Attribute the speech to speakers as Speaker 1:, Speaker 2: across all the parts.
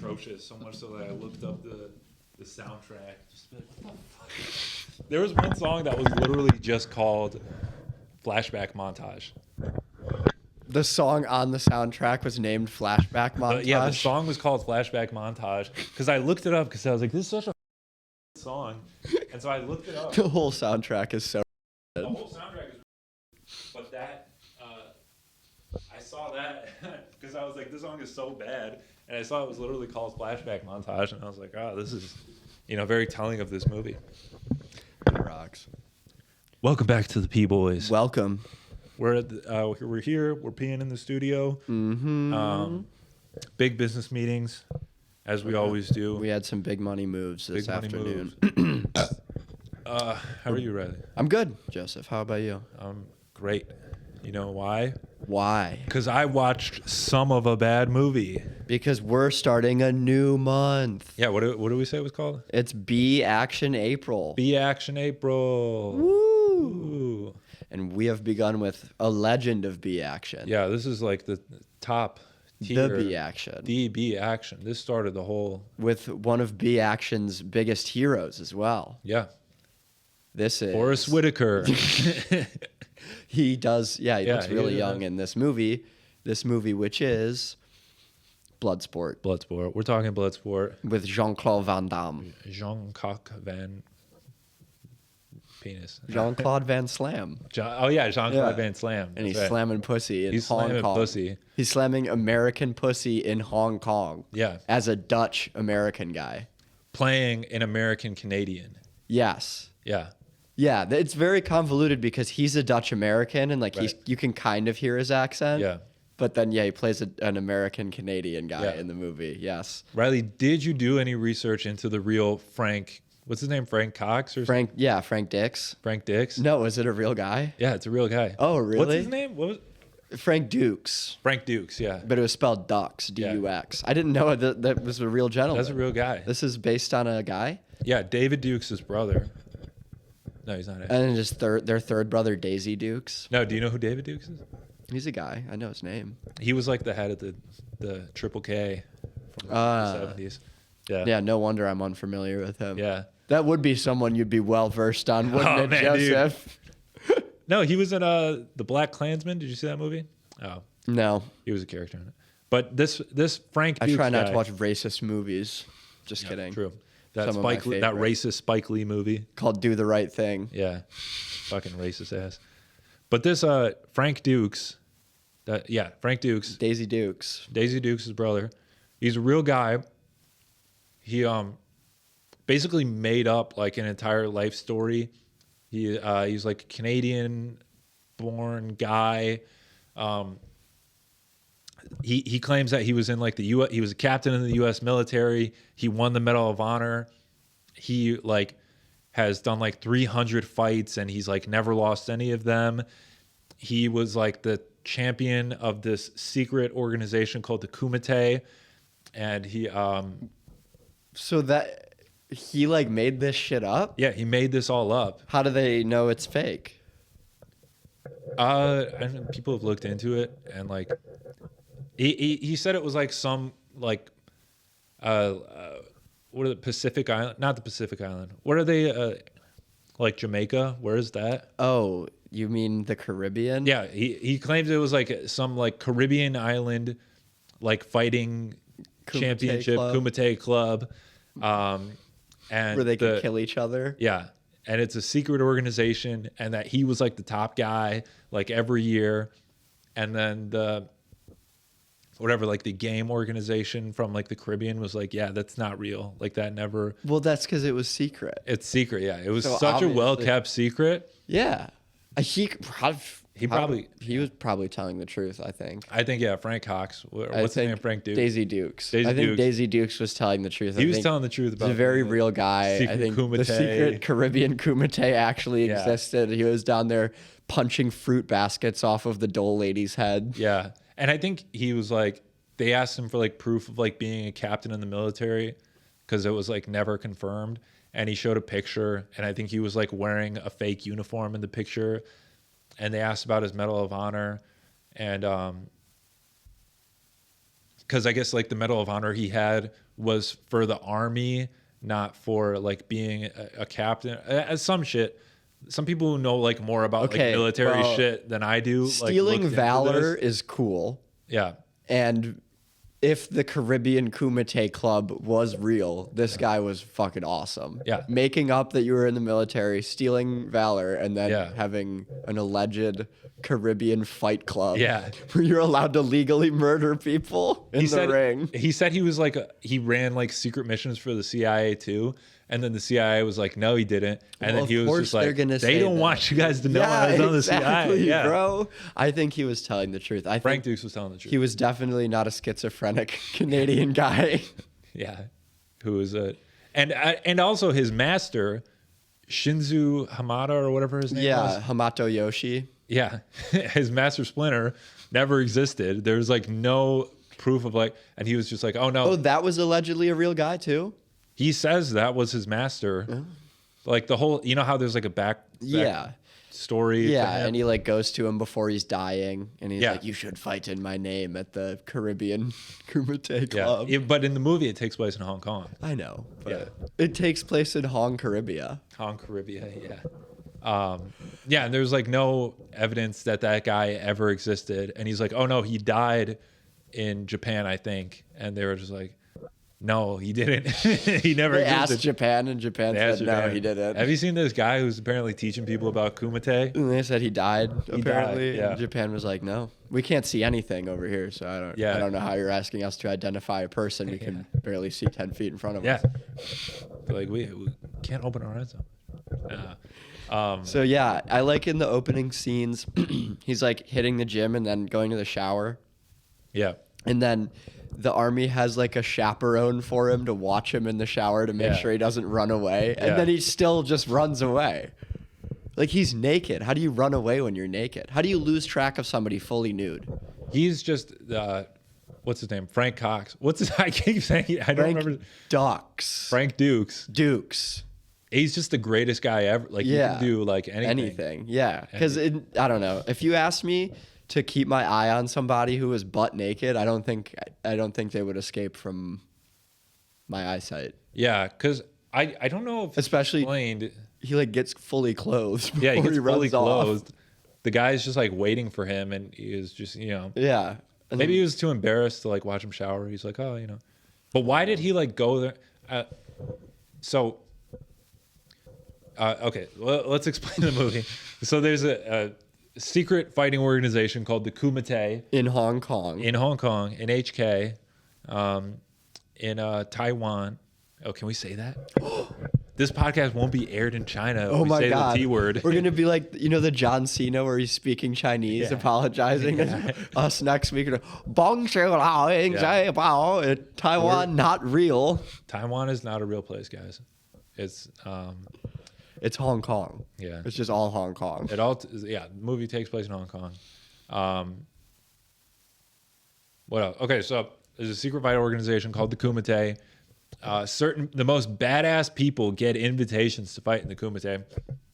Speaker 1: atrocious. So much so that I looked up the soundtrack. Just like, what the fuck? There was one song that was literally just called Flashback Montage.
Speaker 2: The song on the soundtrack was named Flashback Montage?
Speaker 1: The song was called Flashback Montage because I looked it up because I was like, this is such a song. And so I looked it up.
Speaker 2: The whole soundtrack is so
Speaker 1: The whole soundtrack is but that, I saw that because I was like, this song is so bad. And I saw it was literally called Flashback Montage. And I was like, oh, this is, very telling of this movie.
Speaker 2: It rocks.
Speaker 1: Welcome back to the P-Boys.
Speaker 2: Welcome.
Speaker 1: We're here. We're peeing in the studio.
Speaker 2: Mm-hmm.
Speaker 1: Big business meetings, as we always do.
Speaker 2: We had some big money moves this afternoon.
Speaker 1: How are you, Riley?
Speaker 2: I'm good, Joseph. How about you?
Speaker 1: Great. You know why?
Speaker 2: Why?
Speaker 1: Because I watched some of a bad movie.
Speaker 2: Because we're starting a new month.
Speaker 1: Yeah. What do we say it was called?
Speaker 2: It's B Action April.
Speaker 1: B Action April.
Speaker 2: Woo! And we have begun with a legend of B Action.
Speaker 1: Yeah, this is like the top tier.
Speaker 2: The B Action.
Speaker 1: The B Action. This started the whole...
Speaker 2: With one of B Action's biggest heroes as well.
Speaker 1: Yeah.
Speaker 2: This is...
Speaker 1: Forrest Whitaker.
Speaker 2: He looks really young in this movie. This movie, which is Bloodsport.
Speaker 1: Bloodsport. We're talking Bloodsport.
Speaker 2: With Jean Claude Van Damme.
Speaker 1: Jean Claude Van... Penis.
Speaker 2: Jean Claude Van Slam.
Speaker 1: Jean Claude Van Slam.
Speaker 2: And he's slamming pussy in Hong Kong. He's slamming American pussy in Hong Kong.
Speaker 1: Yeah.
Speaker 2: As a Dutch American guy.
Speaker 1: Playing an American Canadian.
Speaker 2: Yes.
Speaker 1: Yeah.
Speaker 2: Yeah, it's very convoluted because he's a Dutch American and you can kind of hear his accent.
Speaker 1: Yeah.
Speaker 2: But then he plays an American Canadian guy in the movie. Yes.
Speaker 1: Riley, did you do any research into the real Frank? What's his name? Frank Cox or
Speaker 2: Frank Dux.
Speaker 1: Frank Dux?
Speaker 2: No, is it a real guy?
Speaker 1: Yeah, it's a real guy.
Speaker 2: Oh, really?
Speaker 1: What's his name? What was
Speaker 2: Frank Dux.
Speaker 1: Frank Dux, yeah.
Speaker 2: But it was spelled Dux, D-U-X. I didn't know that was a real gentleman.
Speaker 1: That's a real guy.
Speaker 2: This is based on a guy?
Speaker 1: Yeah, David Dukes' brother. No, he's not.
Speaker 2: And then just their third brother, Daisy Dukes.
Speaker 1: No, do you know who David Dukes is?
Speaker 2: He's a guy. I know his name.
Speaker 1: He was like the head of the Triple K from the 70s. Yeah.
Speaker 2: Yeah, no wonder I'm unfamiliar with him.
Speaker 1: Yeah.
Speaker 2: That would be someone you'd be well versed on, wouldn't it, Joseph?
Speaker 1: No, he was in The Black Klansman. Did you see that movie? Oh.
Speaker 2: No.
Speaker 1: He was a character in it. But this Frank Dukes
Speaker 2: I try not
Speaker 1: guy,
Speaker 2: to watch racist movies. Just kidding.
Speaker 1: True. That racist Spike Lee movie.
Speaker 2: Called Do the Right Thing.
Speaker 1: Yeah. Fucking racist ass. But this Frank Dukes, Frank Dukes.
Speaker 2: Daisy Dukes.
Speaker 1: Daisy Dukes' brother. He's a real guy. He basically made up like an entire life story. He's like a Canadian born guy. He claims that he was in like the US, he was a captain in the US military. He won the Medal of Honor. He like has done like 300 fights and he's like never lost any of them. He was like the champion of this secret organization called the Kumite, and he
Speaker 2: So that he like made this shit up?
Speaker 1: Yeah, he made this all up.
Speaker 2: How do they know it's fake?
Speaker 1: I mean, people have looked into it, and like he said it was like some like what are the Pacific Island? Not the Pacific Island. What are they? Like Jamaica? Where is that?
Speaker 2: Oh, you mean the Caribbean?
Speaker 1: Yeah, he claims it was like some like Caribbean island, like fighting championship Kumite Club, and
Speaker 2: where they could kill each other.
Speaker 1: Yeah, and it's a secret organization, and that he was like the top guy like every year, and then the game organization from like the Caribbean was like, yeah, that's not real. Like that never.
Speaker 2: Well, that's because it was secret.
Speaker 1: It's secret. Yeah, it was such a well kept secret.
Speaker 2: Yeah, he was probably telling the truth. I think.
Speaker 1: Yeah, Frank Cox. What's his name? Frank Dukes.
Speaker 2: Daisy Dukes. I think Daisy Dukes was telling the truth.
Speaker 1: He was telling the truth about.
Speaker 2: He's a very real guy.
Speaker 1: I think
Speaker 2: the secret Caribbean Kumite actually existed. He was down there punching fruit baskets off of the Dole lady's head.
Speaker 1: Yeah. And I think he was like, they asked him for like proof of like being a captain in the military because it was like never confirmed. And he showed a picture, and I think he was like wearing a fake uniform in the picture. And they asked about his Medal of Honor, and because I guess like the Medal of Honor he had was for the army, not for like being a captain. Some shit. Some people who know like more about like military shit than I do.
Speaker 2: Stealing
Speaker 1: like,
Speaker 2: valor is cool.
Speaker 1: Yeah.
Speaker 2: And if the Caribbean Kumite Club was real, this guy was fucking awesome.
Speaker 1: Yeah.
Speaker 2: Making up that you were in the military, stealing valor, and then having an alleged Caribbean fight club.
Speaker 1: Yeah.
Speaker 2: Where you're allowed to legally murder people in the ring.
Speaker 1: He said he was like, he ran like secret missions for the CIA too. And then the CIA was like, no, he didn't. And then he was just like, they don't want you guys to know I was on the CIA. Yeah,
Speaker 2: bro. I think he was telling the truth.
Speaker 1: Frank Dux was telling the truth.
Speaker 2: He was definitely not a schizophrenic Canadian guy.
Speaker 1: Yeah. Who was and also his master, Shinzu Hamada or whatever his name was.
Speaker 2: Yeah, Hamato Yoshi.
Speaker 1: Yeah. His master Splinter never existed. There's like no proof of like, and he was just like, oh no.
Speaker 2: Oh, that was allegedly a real guy too?
Speaker 1: He says that was his master. Like the whole, you know how there's like a back story.
Speaker 2: Yeah, and he like goes to him before he's dying, and he's like, "You should fight in my name at the Caribbean Kumite Club."
Speaker 1: Yeah, but in the movie, it takes place in Hong Kong.
Speaker 2: I know, but it takes place in Hong Caribbean.
Speaker 1: Hong Caribbean, yeah. Yeah, and there's like no evidence that guy ever existed, and he's like, "Oh no, he died in Japan, I think," and they were just like, no, he didn't. He never
Speaker 2: They asked Japan, and Japan said no, he didn't.
Speaker 1: Have you seen this guy who's apparently teaching people about Kumite?
Speaker 2: And they said he died, apparently.
Speaker 1: Died,
Speaker 2: and Japan was like, no, we can't see anything over here, so I don't know how you're asking us to identify a person. We can barely see 10 feet in front of us.
Speaker 1: Like, we can't open our eyes up.
Speaker 2: So, yeah, I like in the opening scenes, he's like hitting the gym and then going to the shower.
Speaker 1: Yeah.
Speaker 2: And then the army has like a chaperone for him to watch him in the shower to make sure he doesn't run away. And then he still just runs away. Like, he's naked. How do you run away when you're naked? How do you lose track of somebody fully nude?
Speaker 1: He's just, what's his name? Frank Cox. What's his, I keep saying, I don't remember.
Speaker 2: Dux.
Speaker 1: Frank Dux.
Speaker 2: Dukes.
Speaker 1: He's just the greatest guy ever. Like, you can do like anything.
Speaker 2: Yeah. Because I don't know. If you asked me to keep my eye on somebody who was butt naked, I don't think they would escape from my eyesight.
Speaker 1: Yeah, because I don't know if
Speaker 2: especially
Speaker 1: explained.
Speaker 2: He like gets fully clothed.
Speaker 1: Yeah, he gets fully clothed.
Speaker 2: Off.
Speaker 1: The guy's just like waiting for him, and he is just
Speaker 2: Yeah.
Speaker 1: And maybe he was too embarrassed to like watch him shower. He's like, oh, But why did he like go there? Okay, let's explain the movie. So there's a secret fighting organization called the Kumite
Speaker 2: in Hong Kong,
Speaker 1: in HK, in Taiwan. Oh, can we say that? This podcast won't be aired in China.
Speaker 2: Oh my God.
Speaker 1: The T word.
Speaker 2: We're gonna be like the John Cena where he's speaking Chinese, apologizing. Us next week. Taiwan not real.
Speaker 1: Taiwan is not a real place, guys.
Speaker 2: It's Hong Kong.
Speaker 1: Yeah.
Speaker 2: It's just all Hong Kong.
Speaker 1: The movie takes place in Hong Kong. What else? Okay, so there's a secret fight organization called the Kumite. The most badass people get invitations to fight in the Kumite.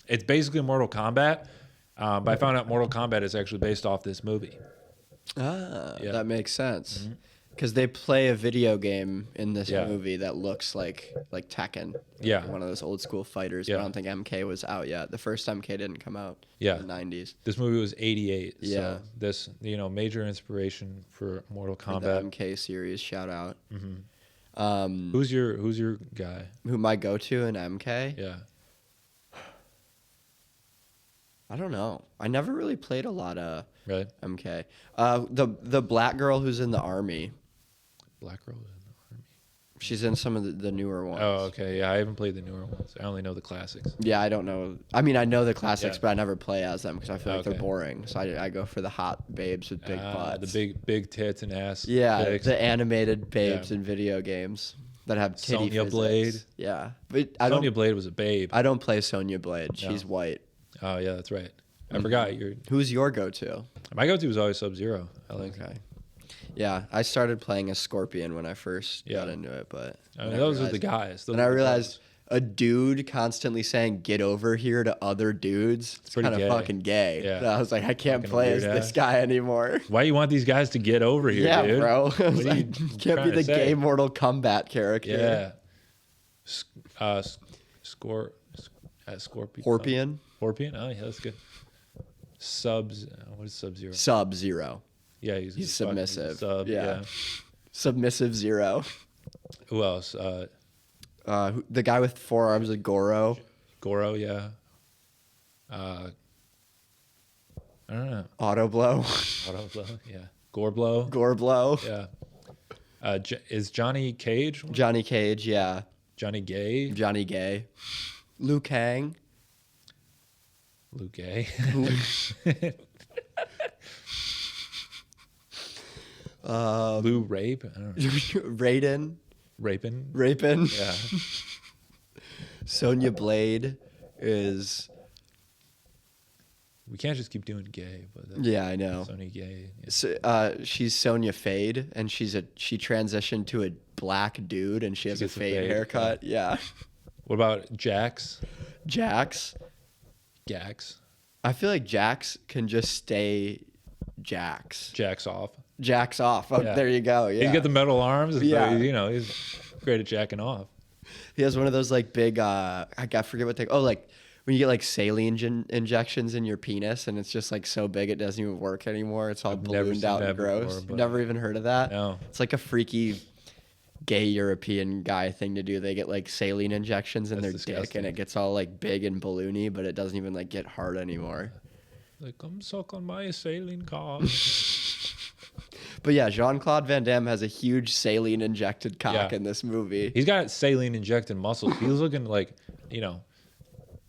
Speaker 1: It's basically Mortal Kombat, but I found out Mortal Kombat is actually based off this movie.
Speaker 2: That makes sense. Because they play a video game in this movie that looks like Tekken.
Speaker 1: Yeah.
Speaker 2: One of those old school fighters. But I don't think MK was out yet. The first MK didn't come out in the 90s.
Speaker 1: This movie was 88.
Speaker 2: Yeah.
Speaker 1: So this, major inspiration for Mortal Kombat.
Speaker 2: For the MK series, shout out.
Speaker 1: Mm-hmm. Who's your guy?
Speaker 2: Who my go-to in MK?
Speaker 1: Yeah.
Speaker 2: I don't know. I never really played a lot of MK. The black girl who's in the army.
Speaker 1: Black girl in the army.
Speaker 2: She's in some of the newer ones.
Speaker 1: Oh, okay. Yeah, I haven't played the newer ones. I only know the classics.
Speaker 2: Yeah, I don't know. I mean, I know the classics, but I never play as them because I feel like they're boring. So I go for the hot babes with big butts.
Speaker 1: The big tits and ass.
Speaker 2: Yeah,
Speaker 1: pics.
Speaker 2: the animated babes in video games that have titty
Speaker 1: Sonya
Speaker 2: physics.
Speaker 1: Blade.
Speaker 2: Yeah, but
Speaker 1: Sonya Blade was a babe.
Speaker 2: I don't play Sonya Blade. She's white.
Speaker 1: Oh yeah, that's right. I forgot.
Speaker 2: Who's your go-to?
Speaker 1: My go-to was always Sub-Zero.
Speaker 2: Okay. Yeah, I started playing as Scorpion when I first got into it, but
Speaker 1: those are the guys.
Speaker 2: And I realized a dude constantly saying "get over here" to other dudes. It's kind of fucking gay.
Speaker 1: Yeah.
Speaker 2: So I was like, I can't
Speaker 1: Fucking
Speaker 2: play as
Speaker 1: weird
Speaker 2: this
Speaker 1: ass.
Speaker 2: guy anymore.
Speaker 1: Why you want these guys to get over here,
Speaker 2: Yeah,
Speaker 1: dude?
Speaker 2: bro. I was
Speaker 1: What are you
Speaker 2: like, can't
Speaker 1: trying
Speaker 2: be
Speaker 1: to
Speaker 2: the
Speaker 1: say?
Speaker 2: gay Mortal Kombat character.
Speaker 1: Yeah. Scorpion.
Speaker 2: Scorpion.
Speaker 1: Scorpion? Oh, yeah, that's good. What is Sub-Zero?
Speaker 2: Sub-Zero.
Speaker 1: Yeah,
Speaker 2: He's
Speaker 1: fucking
Speaker 2: submissive.
Speaker 1: Sub,
Speaker 2: Yeah.
Speaker 1: yeah.
Speaker 2: Submissive Zero.
Speaker 1: Who else?
Speaker 2: The guy with 4 arms of Goro.
Speaker 1: Goro, yeah. I don't know.
Speaker 2: Auto Blow.
Speaker 1: Auto Blow, yeah. Gore Blow.
Speaker 2: Gore Blow.
Speaker 1: Yeah. Is Johnny Cage?
Speaker 2: Johnny Cage, yeah.
Speaker 1: Johnny Gay?
Speaker 2: Johnny Gay. Liu Kang.
Speaker 1: Luke Gay. Lou Rape? I don't know.
Speaker 2: Raiden.
Speaker 1: Rapin? Yeah.
Speaker 2: Sonya Blade is...
Speaker 1: We can't just keep doing gay, but
Speaker 2: Yeah, I know.
Speaker 1: Sony Gay. Yeah.
Speaker 2: So, she's Sonya Fade, and she transitioned to a black dude, and she has a
Speaker 1: gets a
Speaker 2: fade
Speaker 1: fade,
Speaker 2: haircut. Yeah.
Speaker 1: What about Jax?
Speaker 2: Jax.
Speaker 1: Jax?
Speaker 2: I feel like Jax can just stay Jax.
Speaker 1: Jax off.
Speaker 2: Jax off. Oh,
Speaker 1: Yeah.
Speaker 2: there you go. Yeah.
Speaker 1: He's got the metal arms.
Speaker 2: Yeah.
Speaker 1: Yeah. He's great at jacking off.
Speaker 2: He has one of those like big, I forget what they, like when you get like saline injections in your penis and it's just like so big it doesn't even work anymore. It's all
Speaker 1: I've never
Speaker 2: ballooned
Speaker 1: seen
Speaker 2: out
Speaker 1: that
Speaker 2: and gross.
Speaker 1: before, but-
Speaker 2: Never even heard of that?
Speaker 1: No.
Speaker 2: It's like a freaky gay European guy thing to do. They get like saline injections in
Speaker 1: That's
Speaker 2: their dick
Speaker 1: disgusting.
Speaker 2: and it gets all like big and balloony, but it doesn't even like get hard anymore.
Speaker 1: Like, come suck on my saline cock.
Speaker 2: But yeah, Jean Claude Van Damme has a huge saline injected cock
Speaker 1: Yeah.
Speaker 2: in this movie.
Speaker 1: He's got saline injected muscles. He's looking like,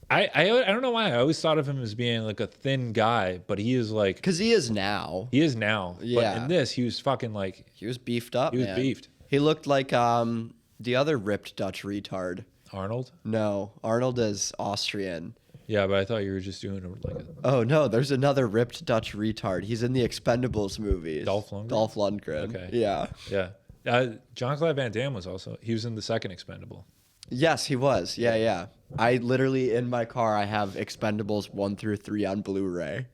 Speaker 1: I don't know why. I always thought of him as being like a thin guy, but he is like,
Speaker 2: Because he is now.
Speaker 1: he is now.
Speaker 2: Yeah.
Speaker 1: But in this, he was fucking like,
Speaker 2: He was beefed up.
Speaker 1: he was
Speaker 2: man.
Speaker 1: beefed.
Speaker 2: He looked like the other ripped Dutch retard.
Speaker 1: Arnold?
Speaker 2: No, Arnold is Austrian.
Speaker 1: Yeah, but I thought you were just doing
Speaker 2: Oh no, there's another ripped Dutch retard. He's in the Expendables movies.
Speaker 1: Dolph Lundgren?
Speaker 2: Dolph Lundgren.
Speaker 1: Okay.
Speaker 2: Yeah.
Speaker 1: yeah. John Claude Van Damme he was in the second Expendable.
Speaker 2: Yes, he was. Yeah, yeah. I literally in my car I have Expendables 1 through 3 on Blu-ray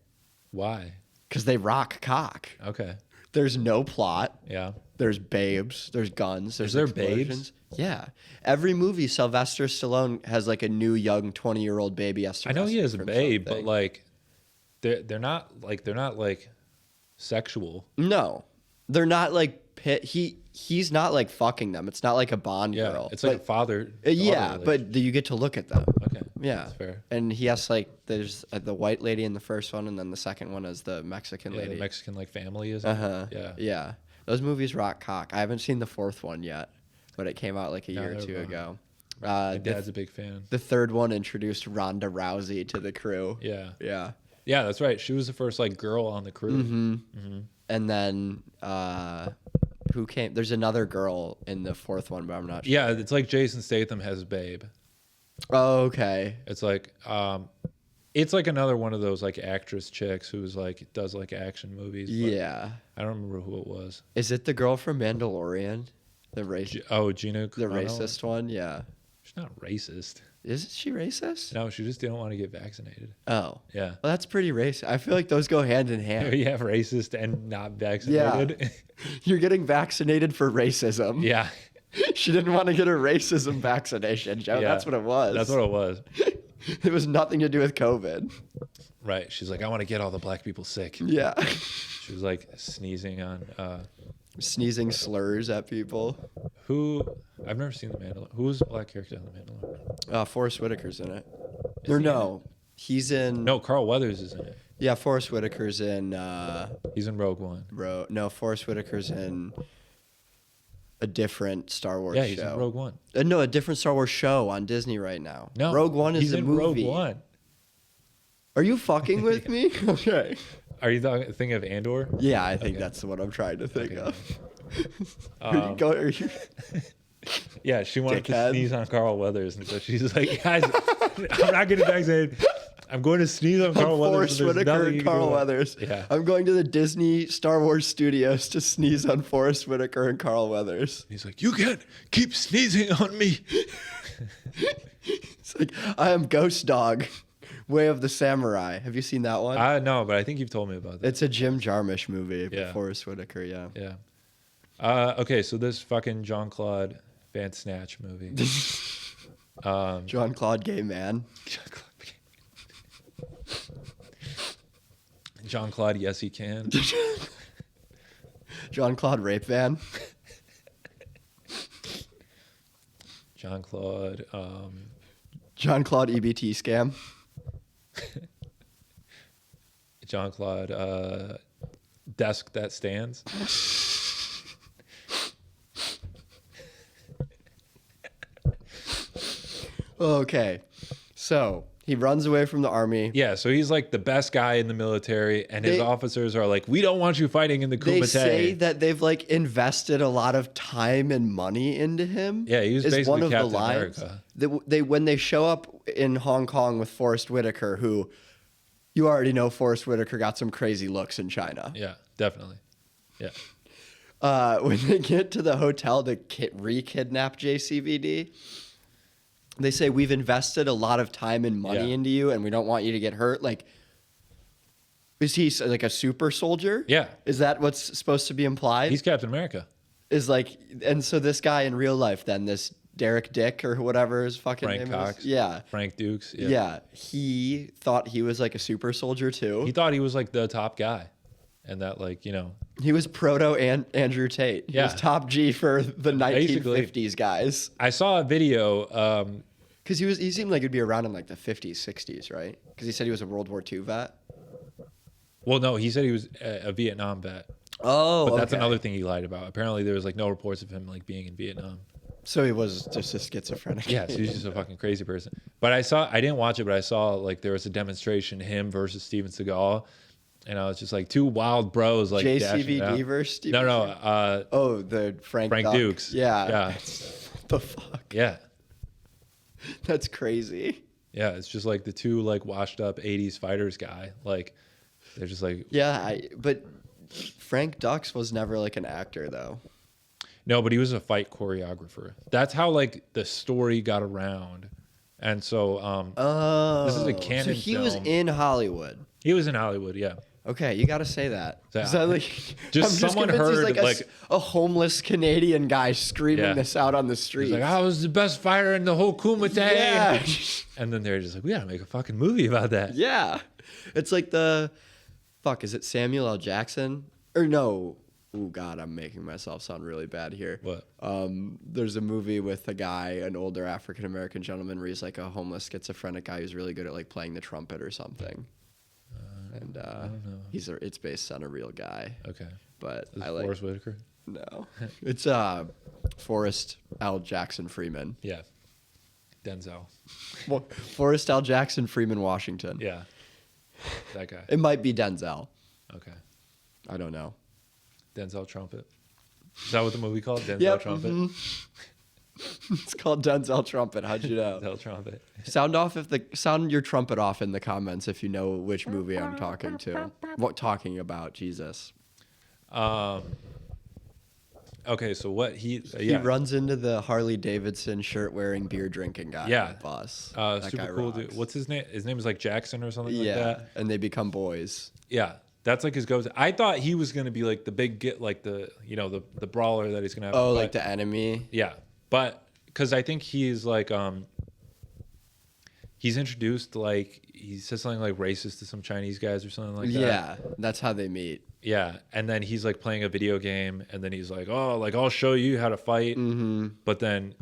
Speaker 1: Why?
Speaker 2: because they rock cock.
Speaker 1: Okay.
Speaker 2: There's no plot.
Speaker 1: Yeah.
Speaker 2: There's babes. There's guns. There's
Speaker 1: there
Speaker 2: explosions. Yeah. Every movie, Sylvester Stallone has like a new young 20-year-old baby. Has to
Speaker 1: I know he
Speaker 2: rescue
Speaker 1: has a
Speaker 2: from
Speaker 1: babe,
Speaker 2: something.
Speaker 1: but like, they're not like sexual.
Speaker 2: No, they're not like he's not like fucking them. It's not like a Bond
Speaker 1: Yeah.
Speaker 2: girl.
Speaker 1: It's like
Speaker 2: But-
Speaker 1: a father.
Speaker 2: yeah,
Speaker 1: relationship.
Speaker 2: but you get to look at them.
Speaker 1: Okay.
Speaker 2: Yeah,
Speaker 1: That's fair.
Speaker 2: And he has like there's the white lady in the first one, and then the second one is the Mexican
Speaker 1: Yeah,
Speaker 2: lady.
Speaker 1: the Mexican like family is.
Speaker 2: Yeah. Yeah. Those movies rock cock. I haven't seen the fourth one yet, but it came out like a
Speaker 1: No,
Speaker 2: year or
Speaker 1: they're
Speaker 2: two
Speaker 1: wrong.
Speaker 2: ago.
Speaker 1: My dad's a big fan.
Speaker 2: The third one introduced Ronda Rousey to the crew.
Speaker 1: Yeah.
Speaker 2: Yeah.
Speaker 1: Yeah, that's right. She was the first like girl on the crew.
Speaker 2: Mm-hmm. And then who came? There's another girl in the fourth one, but I'm not sure.
Speaker 1: Yeah, it's like Jason Statham has Babe.
Speaker 2: Oh, okay.
Speaker 1: It's like another one of those like actress chicks who's like does like action movies. But
Speaker 2: Yeah.
Speaker 1: I don't remember who it was.
Speaker 2: Is it the girl from Mandalorian? The race,
Speaker 1: Gina.
Speaker 2: the
Speaker 1: Carano?
Speaker 2: racist one? Yeah.
Speaker 1: She's not racist.
Speaker 2: Isn't she racist?
Speaker 1: No, she just didn't want to get vaccinated.
Speaker 2: Oh.
Speaker 1: Yeah.
Speaker 2: Well, that's pretty racist. I feel like those go hand in hand.
Speaker 1: You have racist and not vaccinated.
Speaker 2: You're getting vaccinated for racism.
Speaker 1: Yeah.
Speaker 2: She didn't want to get a racism vaccination, Joe.
Speaker 1: Yeah.
Speaker 2: That's what it was.
Speaker 1: That's what it was.
Speaker 2: It was nothing to do with COVID.
Speaker 1: Right. She's like, I want to get all the black people sick.
Speaker 2: Yeah.
Speaker 1: She was like sneezing on
Speaker 2: Sneezing slurs at people.
Speaker 1: who I've never seen The Mandalorian. Who's the black character in The Mandalorian?
Speaker 2: Forrest Whitaker's in it.
Speaker 1: Is
Speaker 2: Or
Speaker 1: he
Speaker 2: no. He's in...
Speaker 1: No, Carl Weathers is in it.
Speaker 2: Yeah, Forrest Whitaker's in...
Speaker 1: He's in Rogue One.
Speaker 2: No, Forrest Whitaker's in a different Star Wars show.
Speaker 1: Yeah, he's in Rogue One.
Speaker 2: No, a different Star Wars show on Disney right now.
Speaker 1: No,
Speaker 2: Rogue One is
Speaker 1: he's
Speaker 2: a
Speaker 1: in
Speaker 2: movie.
Speaker 1: Rogue One.
Speaker 2: Are you fucking with me? Okay.
Speaker 1: Are you thinking of Andor?
Speaker 2: Yeah, I think
Speaker 1: Okay.
Speaker 2: that's what I'm trying to think
Speaker 1: Okay.
Speaker 2: of.
Speaker 1: Um,
Speaker 2: Are you...
Speaker 1: Yeah, she wanted
Speaker 2: Dickhead.
Speaker 1: to sneeze on Carl Weathers, and so she's like, "Guys, I'm not getting vaccinated. I'm going to sneeze on Carl Weathers."
Speaker 2: Forrest
Speaker 1: so there's
Speaker 2: Whitaker
Speaker 1: nothing
Speaker 2: and
Speaker 1: you can
Speaker 2: Carl
Speaker 1: do about it."
Speaker 2: Weathers.
Speaker 1: Yeah.
Speaker 2: I'm going to the Disney Star Wars studios to sneeze on Forrest Whitaker and Carl Weathers.
Speaker 1: He's like, "You can't keep sneezing on me."
Speaker 2: It's like, I am Ghost Dog, Way of the Samurai. Have you seen that one?
Speaker 1: No, but I think you've told me about that.
Speaker 2: It's a Jim Jarmusch movie.
Speaker 1: Yeah.
Speaker 2: Forrest Whitaker. Yeah.
Speaker 1: Yeah. Okay, so this fucking Jean Claude Van Snatch movie.
Speaker 2: Jean Claude Gay Man.
Speaker 1: Jean Claude, yes he can.
Speaker 2: Jean Claude Rape Van.
Speaker 1: Jean Claude.
Speaker 2: Jean Claude EBT scam.
Speaker 1: Jean Claude desk that stands.
Speaker 2: Okay, so he runs away from the army.
Speaker 1: Yeah, so he's like the best guy in the military, and his officers are like, "We don't want you fighting in the Kumite."
Speaker 2: They say that they've like invested a lot of time and money into him.
Speaker 1: Yeah, he was
Speaker 2: is
Speaker 1: basically
Speaker 2: one of
Speaker 1: Captain
Speaker 2: the lines.
Speaker 1: America.
Speaker 2: They when they show up in Hong Kong with Forrest Whitaker, who you already know Forrest Whitaker got some crazy looks in China.
Speaker 1: Yeah, definitely. Yeah.
Speaker 2: When they get to the hotel to re-kidnap JCVD, they say, we've invested a lot of time and money into you, and we don't want you to get hurt. Like, is he like a super soldier?
Speaker 1: Yeah.
Speaker 2: Is that what's supposed to be implied?
Speaker 1: He's Captain America.
Speaker 2: Is like, and so this guy in real life, then this Derek Dick or whatever his fucking
Speaker 1: Frank
Speaker 2: name
Speaker 1: Cox.
Speaker 2: is. Yeah.
Speaker 1: Frank Dux.
Speaker 2: Yeah. He thought he was like a super soldier too.
Speaker 1: He thought he was like the top guy. And that, like, you know.
Speaker 2: He was proto Andrew Tate. He was top G for the 1950s guys.
Speaker 1: I saw a video.
Speaker 2: Because he seemed like he'd be around in like the 50s, 60s, right? Because he said he was a World War II vet.
Speaker 1: Well, no, he said he was a Vietnam vet.
Speaker 2: Oh,
Speaker 1: but that's another thing he lied about. Apparently, there was like no reports of him like being in Vietnam.
Speaker 2: So he was just a schizophrenic.
Speaker 1: Yeah, so he's just a fucking crazy person. But I didn't watch it, but I saw like there was a demonstration, him versus Steven Seagal. And I was just like, two wild bros like
Speaker 2: JCVD versus Steven
Speaker 1: No.
Speaker 2: The Frank
Speaker 1: Dux.
Speaker 2: Yeah. What the fuck?
Speaker 1: Yeah.
Speaker 2: That's crazy.
Speaker 1: Yeah, it's just like the two like washed up 80s fighters guy. Like they're just like
Speaker 2: but Frank Dux was never like an actor though.
Speaker 1: No, but he was a fight choreographer. That's how like the story got around. And so this is a canon
Speaker 2: So he
Speaker 1: film.
Speaker 2: was in Hollywood.
Speaker 1: He was in Hollywood, yeah.
Speaker 2: Okay, you got to say that.
Speaker 1: Just someone heard
Speaker 2: like a homeless Canadian guy screaming this out on the street.
Speaker 1: He's like, I was the best fighter in the whole Kumite.
Speaker 2: Yeah.
Speaker 1: And then they're just like, we got to make a fucking movie about that.
Speaker 2: Yeah. It's like is it Samuel L. Jackson? Or no. Oh, God, I'm making myself sound really bad here.
Speaker 1: What?
Speaker 2: There's a movie with a guy, an older African-American gentleman, where he's like a homeless schizophrenic guy who's really good at like playing the trumpet or something. And
Speaker 1: I don't know.
Speaker 2: it's based on a real guy.
Speaker 1: Okay.
Speaker 2: But
Speaker 1: Is
Speaker 2: I
Speaker 1: it
Speaker 2: like
Speaker 1: Forrest Whitaker?
Speaker 2: No. It's Forrest L. Jackson Freeman.
Speaker 1: Yeah. Denzel.
Speaker 2: Well, Forrest L. Jackson Freeman Washington.
Speaker 1: Yeah. That guy.
Speaker 2: It might be Denzel.
Speaker 1: Okay.
Speaker 2: I don't know.
Speaker 1: Denzel Trumpet. Is that what the movie called? Denzel Trumpet?
Speaker 2: Mm-hmm. It's called Denzel Trumpet. How'd you know?
Speaker 1: Denzel Trumpet.
Speaker 2: Sound your trumpet off in the comments if you know which movie I'm talking about. Jesus.
Speaker 1: Okay, so what he
Speaker 2: runs into the Harley Davidson shirt wearing beer drinking guy on the bus. That
Speaker 1: super
Speaker 2: guy
Speaker 1: cool
Speaker 2: rocks.
Speaker 1: dude. What's his name? His name is like Jackson or something like that.
Speaker 2: And they become boys.
Speaker 1: Yeah. That's like his go-to. I thought he was gonna be like the big the brawler that he's gonna have.
Speaker 2: Oh, like the enemy.
Speaker 1: Yeah, but because I think he's like he's introduced like he says something like racist to some Chinese guys or something like that.
Speaker 2: Yeah, that's how they meet.
Speaker 1: Yeah, and then he's like playing a video game, and then he's like, "Oh, like I'll show you how to fight." Mm-hmm. But then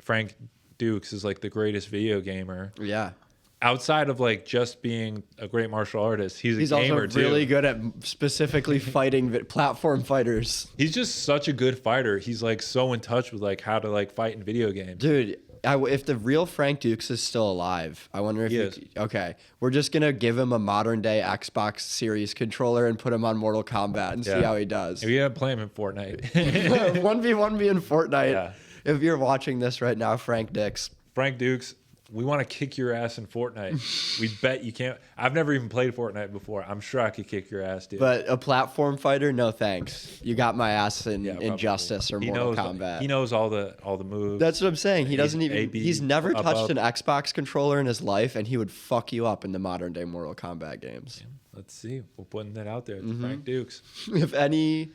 Speaker 1: Frank Dux is like the greatest video gamer.
Speaker 2: Yeah.
Speaker 1: Outside of like just being a great martial artist, he's a gamer
Speaker 2: also really
Speaker 1: too.
Speaker 2: good at specifically fighting platform fighters.
Speaker 1: He's just such a good fighter. He's like so in touch with like how to like fight in video games.
Speaker 2: Dude, if the real Frank Dux is still alive, I wonder if
Speaker 1: he is.
Speaker 2: Okay, we're just gonna give him a modern day Xbox Series controller and put him on Mortal Kombat and see how he does.
Speaker 1: If you gotta play him in Fortnite.
Speaker 2: 1v1 me in Fortnite.
Speaker 1: Yeah.
Speaker 2: If you're watching this right now, Frank Dux.
Speaker 1: Frank Dux. we want to kick your ass in Fortnite. We bet you can't. I've never even played Fortnite before. I'm sure I could kick your ass, dude.
Speaker 2: But a platform fighter, no thanks. You got my ass in Injustice or Mortal Kombat.
Speaker 1: He knows all the moves.
Speaker 2: That's what I'm saying. He doesn't even.
Speaker 1: AB
Speaker 2: He's never touched
Speaker 1: up.
Speaker 2: an Xbox controller in his life, and he would fuck you up in the modern day Mortal Kombat games.
Speaker 1: Yeah, let's see. We're putting that out there. It's Frank Dux.
Speaker 2: If any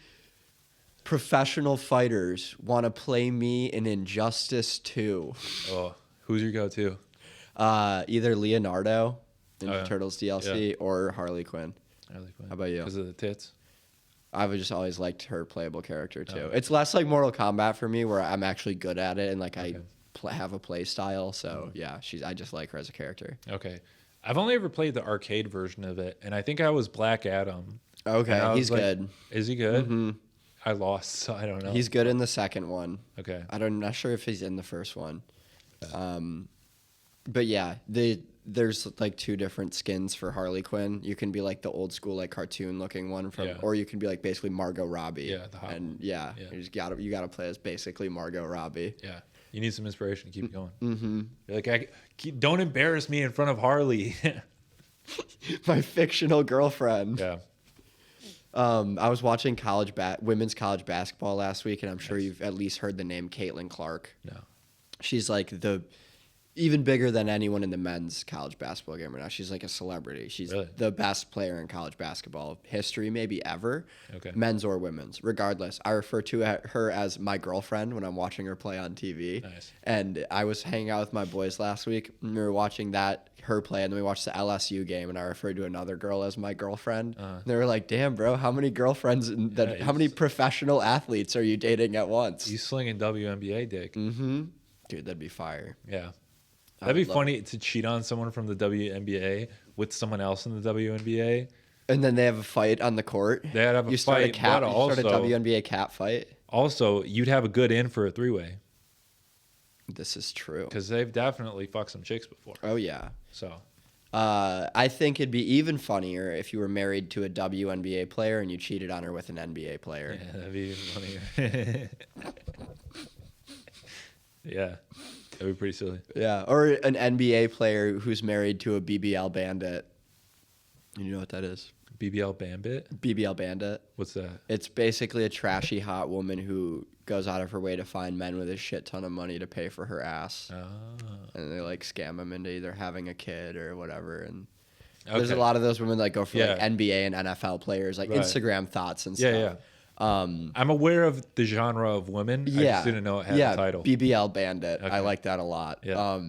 Speaker 2: professional fighters want to play me in Injustice 2,
Speaker 1: Oh, who's your go-to?
Speaker 2: either Leonardo in
Speaker 1: Oh, yeah.
Speaker 2: Turtles DLC or Harley Quinn.
Speaker 1: Harley Quinn.
Speaker 2: How about you?
Speaker 1: Because of the tits.
Speaker 2: I've just always liked her playable character too.
Speaker 1: Oh.
Speaker 2: It's less like Mortal Kombat for me, where I'm actually good at it and like I have a play style. So yeah, I just like her as a character.
Speaker 1: Okay. I've only ever played the arcade version of it, and I think I was Black Adam.
Speaker 2: Okay, he's good.
Speaker 1: Is he good?
Speaker 2: Mm-hmm.
Speaker 1: I lost, so I don't know.
Speaker 2: He's good in the second one.
Speaker 1: Okay.
Speaker 2: I'm not sure if he's in the first one. But yeah, there's like two different skins for Harley Quinn. You can be like the old school like cartoon looking one from, or you can be like basically Margot Robbie.
Speaker 1: Yeah, the hot one.
Speaker 2: Yeah. You gotta play as basically Margot Robbie.
Speaker 1: Yeah. You need some inspiration to keep going. Mm-hmm. You're like, don't embarrass me in front of Harley.
Speaker 2: My fictional girlfriend.
Speaker 1: Yeah.
Speaker 2: I was watching women's college basketball last week, and I'm sure you've at least heard the name Caitlin Clark.
Speaker 1: No.
Speaker 2: She's like even bigger than anyone in the men's college basketball game right now. She's like a celebrity. She's
Speaker 1: Really?
Speaker 2: the best player in college basketball history, maybe ever.
Speaker 1: Okay.
Speaker 2: Men's or women's. Regardless, I refer to her as my girlfriend when I'm watching her play on TV.
Speaker 1: Nice.
Speaker 2: And I was hanging out with my boys last week, and we were watching her play, and then we watched the LSU game, and I referred to another girl as my girlfriend. And they were like, "Damn, bro, how many girlfriends how many professional athletes are you dating at once?"
Speaker 1: He's slinging WNBA dick.
Speaker 2: Mm-hmm. Dude, that'd be fire.
Speaker 1: Yeah. That'd be funny to cheat on someone from the WNBA with someone else in the WNBA.
Speaker 2: And then they have a fight on the court.
Speaker 1: They'd have a
Speaker 2: Start
Speaker 1: fight,
Speaker 2: a
Speaker 1: but
Speaker 2: you start a WNBA cat fight.
Speaker 1: Also, you'd have a good in for a three-way.
Speaker 2: This is true.
Speaker 1: Because they've definitely fucked some chicks before.
Speaker 2: Oh, yeah.
Speaker 1: So,
Speaker 2: I think it'd be even funnier if you were married to a WNBA player and you cheated on her with an NBA player.
Speaker 1: yeah, that'd be even funnier. Yeah. That'd be pretty silly.
Speaker 2: Yeah. Or an NBA player who's married to a BBL bandit. You know what that is?
Speaker 1: BBL Bandit?
Speaker 2: BBL bandit.
Speaker 1: What's that?
Speaker 2: It's basically a trashy hot woman who goes out of her way to find men with a shit ton of money to pay for her ass.
Speaker 1: Oh.
Speaker 2: And they like scam them into either having a kid or whatever. And there's a lot of those women that go for like NBA and NFL players, like Instagram thoughts and stuff.
Speaker 1: Yeah. I'm aware of the genre of women. I just didn't know it had a title.
Speaker 2: BBL Bandit.
Speaker 1: Okay.
Speaker 2: I like that a lot.
Speaker 1: Yeah.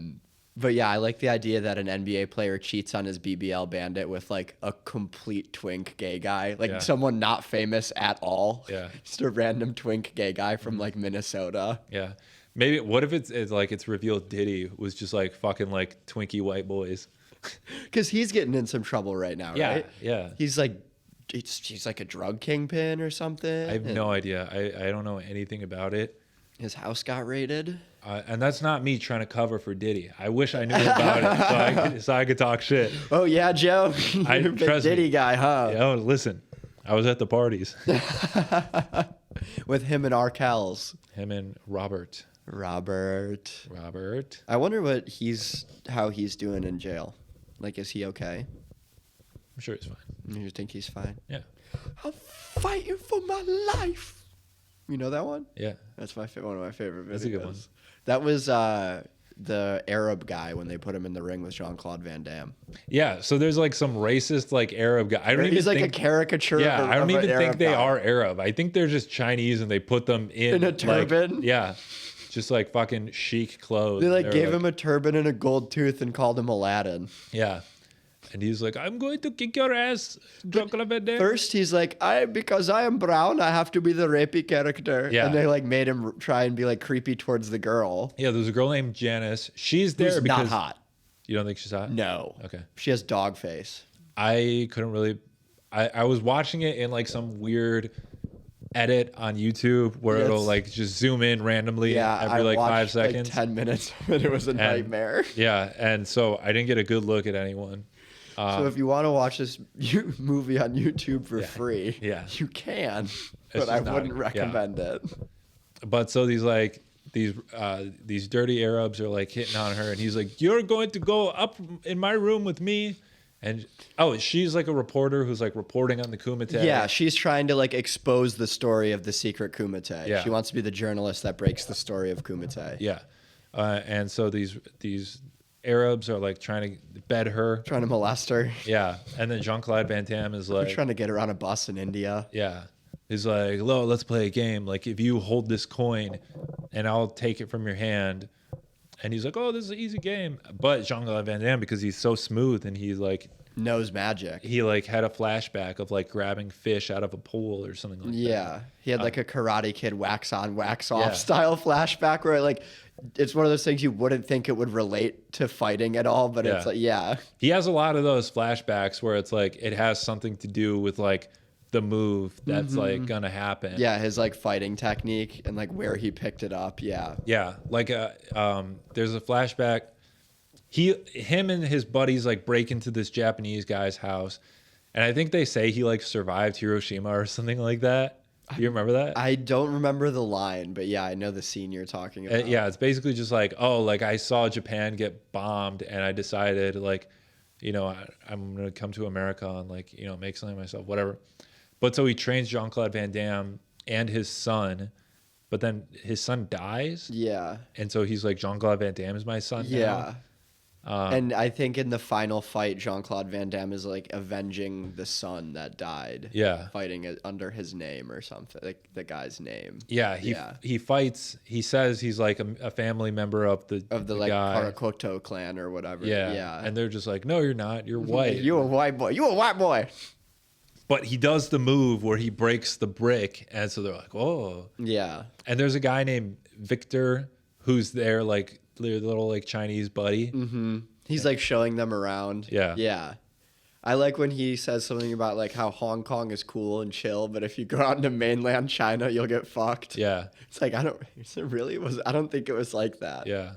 Speaker 2: But yeah, I like the idea that an NBA player cheats on his BBL Bandit with like a complete twink gay guy, like someone not famous at all.
Speaker 1: Yeah.
Speaker 2: Just a random twink gay guy from like Minnesota.
Speaker 1: Yeah. Maybe, what if it's revealed Diddy was just like fucking like Twinkie white boys?
Speaker 2: Because he's getting in some trouble right now, right?
Speaker 1: Yeah.
Speaker 2: He's like, he's like a drug kingpin or something.
Speaker 1: I have no idea. I don't know anything about it.
Speaker 2: His house got raided.
Speaker 1: And that's not me trying to cover for Diddy. I wish I knew about it so I could talk shit.
Speaker 2: Oh, yeah, Joe? You're a big Diddy guy, huh?
Speaker 1: Yeah, oh, listen. I was at the parties.
Speaker 2: With him and Arkells.
Speaker 1: Him and Robert.
Speaker 2: Robert. I wonder how he's doing in jail. Like, is he okay?
Speaker 1: I'm sure he's fine.
Speaker 2: You think he's fine?
Speaker 1: Yeah.
Speaker 2: I'm fighting for my life. You know that one?
Speaker 1: Yeah.
Speaker 2: That's one of my favorite videos.
Speaker 1: That's a good one.
Speaker 2: That was the Arab guy when they put him in the ring with Jean Claude Van Damme.
Speaker 1: Yeah. So there's like some racist like Arab guy. I don't even
Speaker 2: He's like
Speaker 1: think,
Speaker 2: a caricature.
Speaker 1: Yeah. I don't even think they
Speaker 2: guy.
Speaker 1: are Arab. I think they're just Chinese and they put them in
Speaker 2: a turban.
Speaker 1: Like, yeah. Just like fucking chic clothes.
Speaker 2: They like gave him a turban and a gold tooth and called him Aladdin.
Speaker 1: Yeah. And he's like, I'm going to kick your ass, Jean Claude Van Damme.
Speaker 2: First, he's like, because I am brown, I have to be the rapey character.
Speaker 1: Yeah.
Speaker 2: And they like made him try and be like creepy towards the girl.
Speaker 1: Yeah, there's a girl named Janice. She's there
Speaker 2: Who's
Speaker 1: because
Speaker 2: not hot.
Speaker 1: You don't think she's hot?
Speaker 2: No.
Speaker 1: Okay.
Speaker 2: She has dog face.
Speaker 1: I couldn't really. I was watching it in like some weird edit on YouTube where it'll like just zoom in randomly every like 5 seconds.
Speaker 2: Like 10 minutes of it. It was a nightmare.
Speaker 1: Yeah, and so I didn't get a good look at anyone.
Speaker 2: So if you want to watch this movie on YouTube for free,
Speaker 1: you
Speaker 2: can, but I wouldn't recommend it.
Speaker 1: But so these like these dirty Arabs are like hitting on her, and he's like, "You're going to go up in my room with me." And she's like a reporter who's like reporting on the Kumite.
Speaker 2: Yeah, she's trying to like expose the story of the secret Kumite.
Speaker 1: Yeah.
Speaker 2: She wants to be the journalist that breaks the story of Kumite.
Speaker 1: Yeah, and so these Arabs are like trying to bed her,
Speaker 2: Trying to molest her.
Speaker 1: yeah. And then Jean Claude Van Damme is
Speaker 2: They're
Speaker 1: like,
Speaker 2: trying to get her on a bus in India.
Speaker 1: yeah, he's like, "Lo, let's play a game. Like if you hold this coin, and I'll take it from your hand." And he's like, "Oh, this is an easy game." But Jean Claude Van Damme, because he's so smooth and he's like,
Speaker 2: Knows magic.
Speaker 1: he like had a flashback of like grabbing fish out of a pool or something like that.
Speaker 2: Yeah, he had like a Karate Kid wax on, wax off
Speaker 1: Yeah.
Speaker 2: style flashback where like it's one of those things you wouldn't think it would relate to fighting at all, but it's
Speaker 1: Yeah.
Speaker 2: like yeah,
Speaker 1: He has a lot of those flashbacks where it's like it has something to do with like the move that's like gonna happen.
Speaker 2: yeah, his like fighting technique and like where he picked it up. Yeah,
Speaker 1: Yeah, like there's a flashback. Him and his buddies like break into this Japanese guy's house, and I think they say he like survived Hiroshima or something like that. You remember that?
Speaker 2: I don't remember the line, but yeah, I know the scene you're talking about.
Speaker 1: Yeah, it's basically just like, oh, like I saw Japan get bombed, and I decided like, I'm gonna come to America and like make something of myself, whatever. But so he trains Jean-Claude Van Damme and his son, but then his son dies,
Speaker 2: Yeah,
Speaker 1: and so he's like, Jean-Claude Van Damme is my son now.
Speaker 2: yeah. And I think in the final fight, Jean-Claude Van Damme is like avenging the son that died.
Speaker 1: Yeah.
Speaker 2: Fighting it under his name or something, like the guy's name.
Speaker 1: Yeah, he fights. He says he's like a family member of the
Speaker 2: Like
Speaker 1: guy.
Speaker 2: Karakoto clan or whatever.
Speaker 1: Yeah,
Speaker 2: Yeah.
Speaker 1: and they're just like, no, you're not. You're white.
Speaker 2: You a white boy. You a white boy.
Speaker 1: But he does the move where he breaks the brick, and so they're like, oh.
Speaker 2: Yeah.
Speaker 1: And there's a guy named Victor who's their like their little like Chinese buddy.
Speaker 2: Mm-hmm. He's like showing them around.
Speaker 1: Yeah.
Speaker 2: Yeah. I like when he says something about like how Hong Kong is cool and chill, but if you go out into mainland China, you'll get fucked.
Speaker 1: Yeah,
Speaker 2: It's like, I don't think it was like that.
Speaker 1: yeah.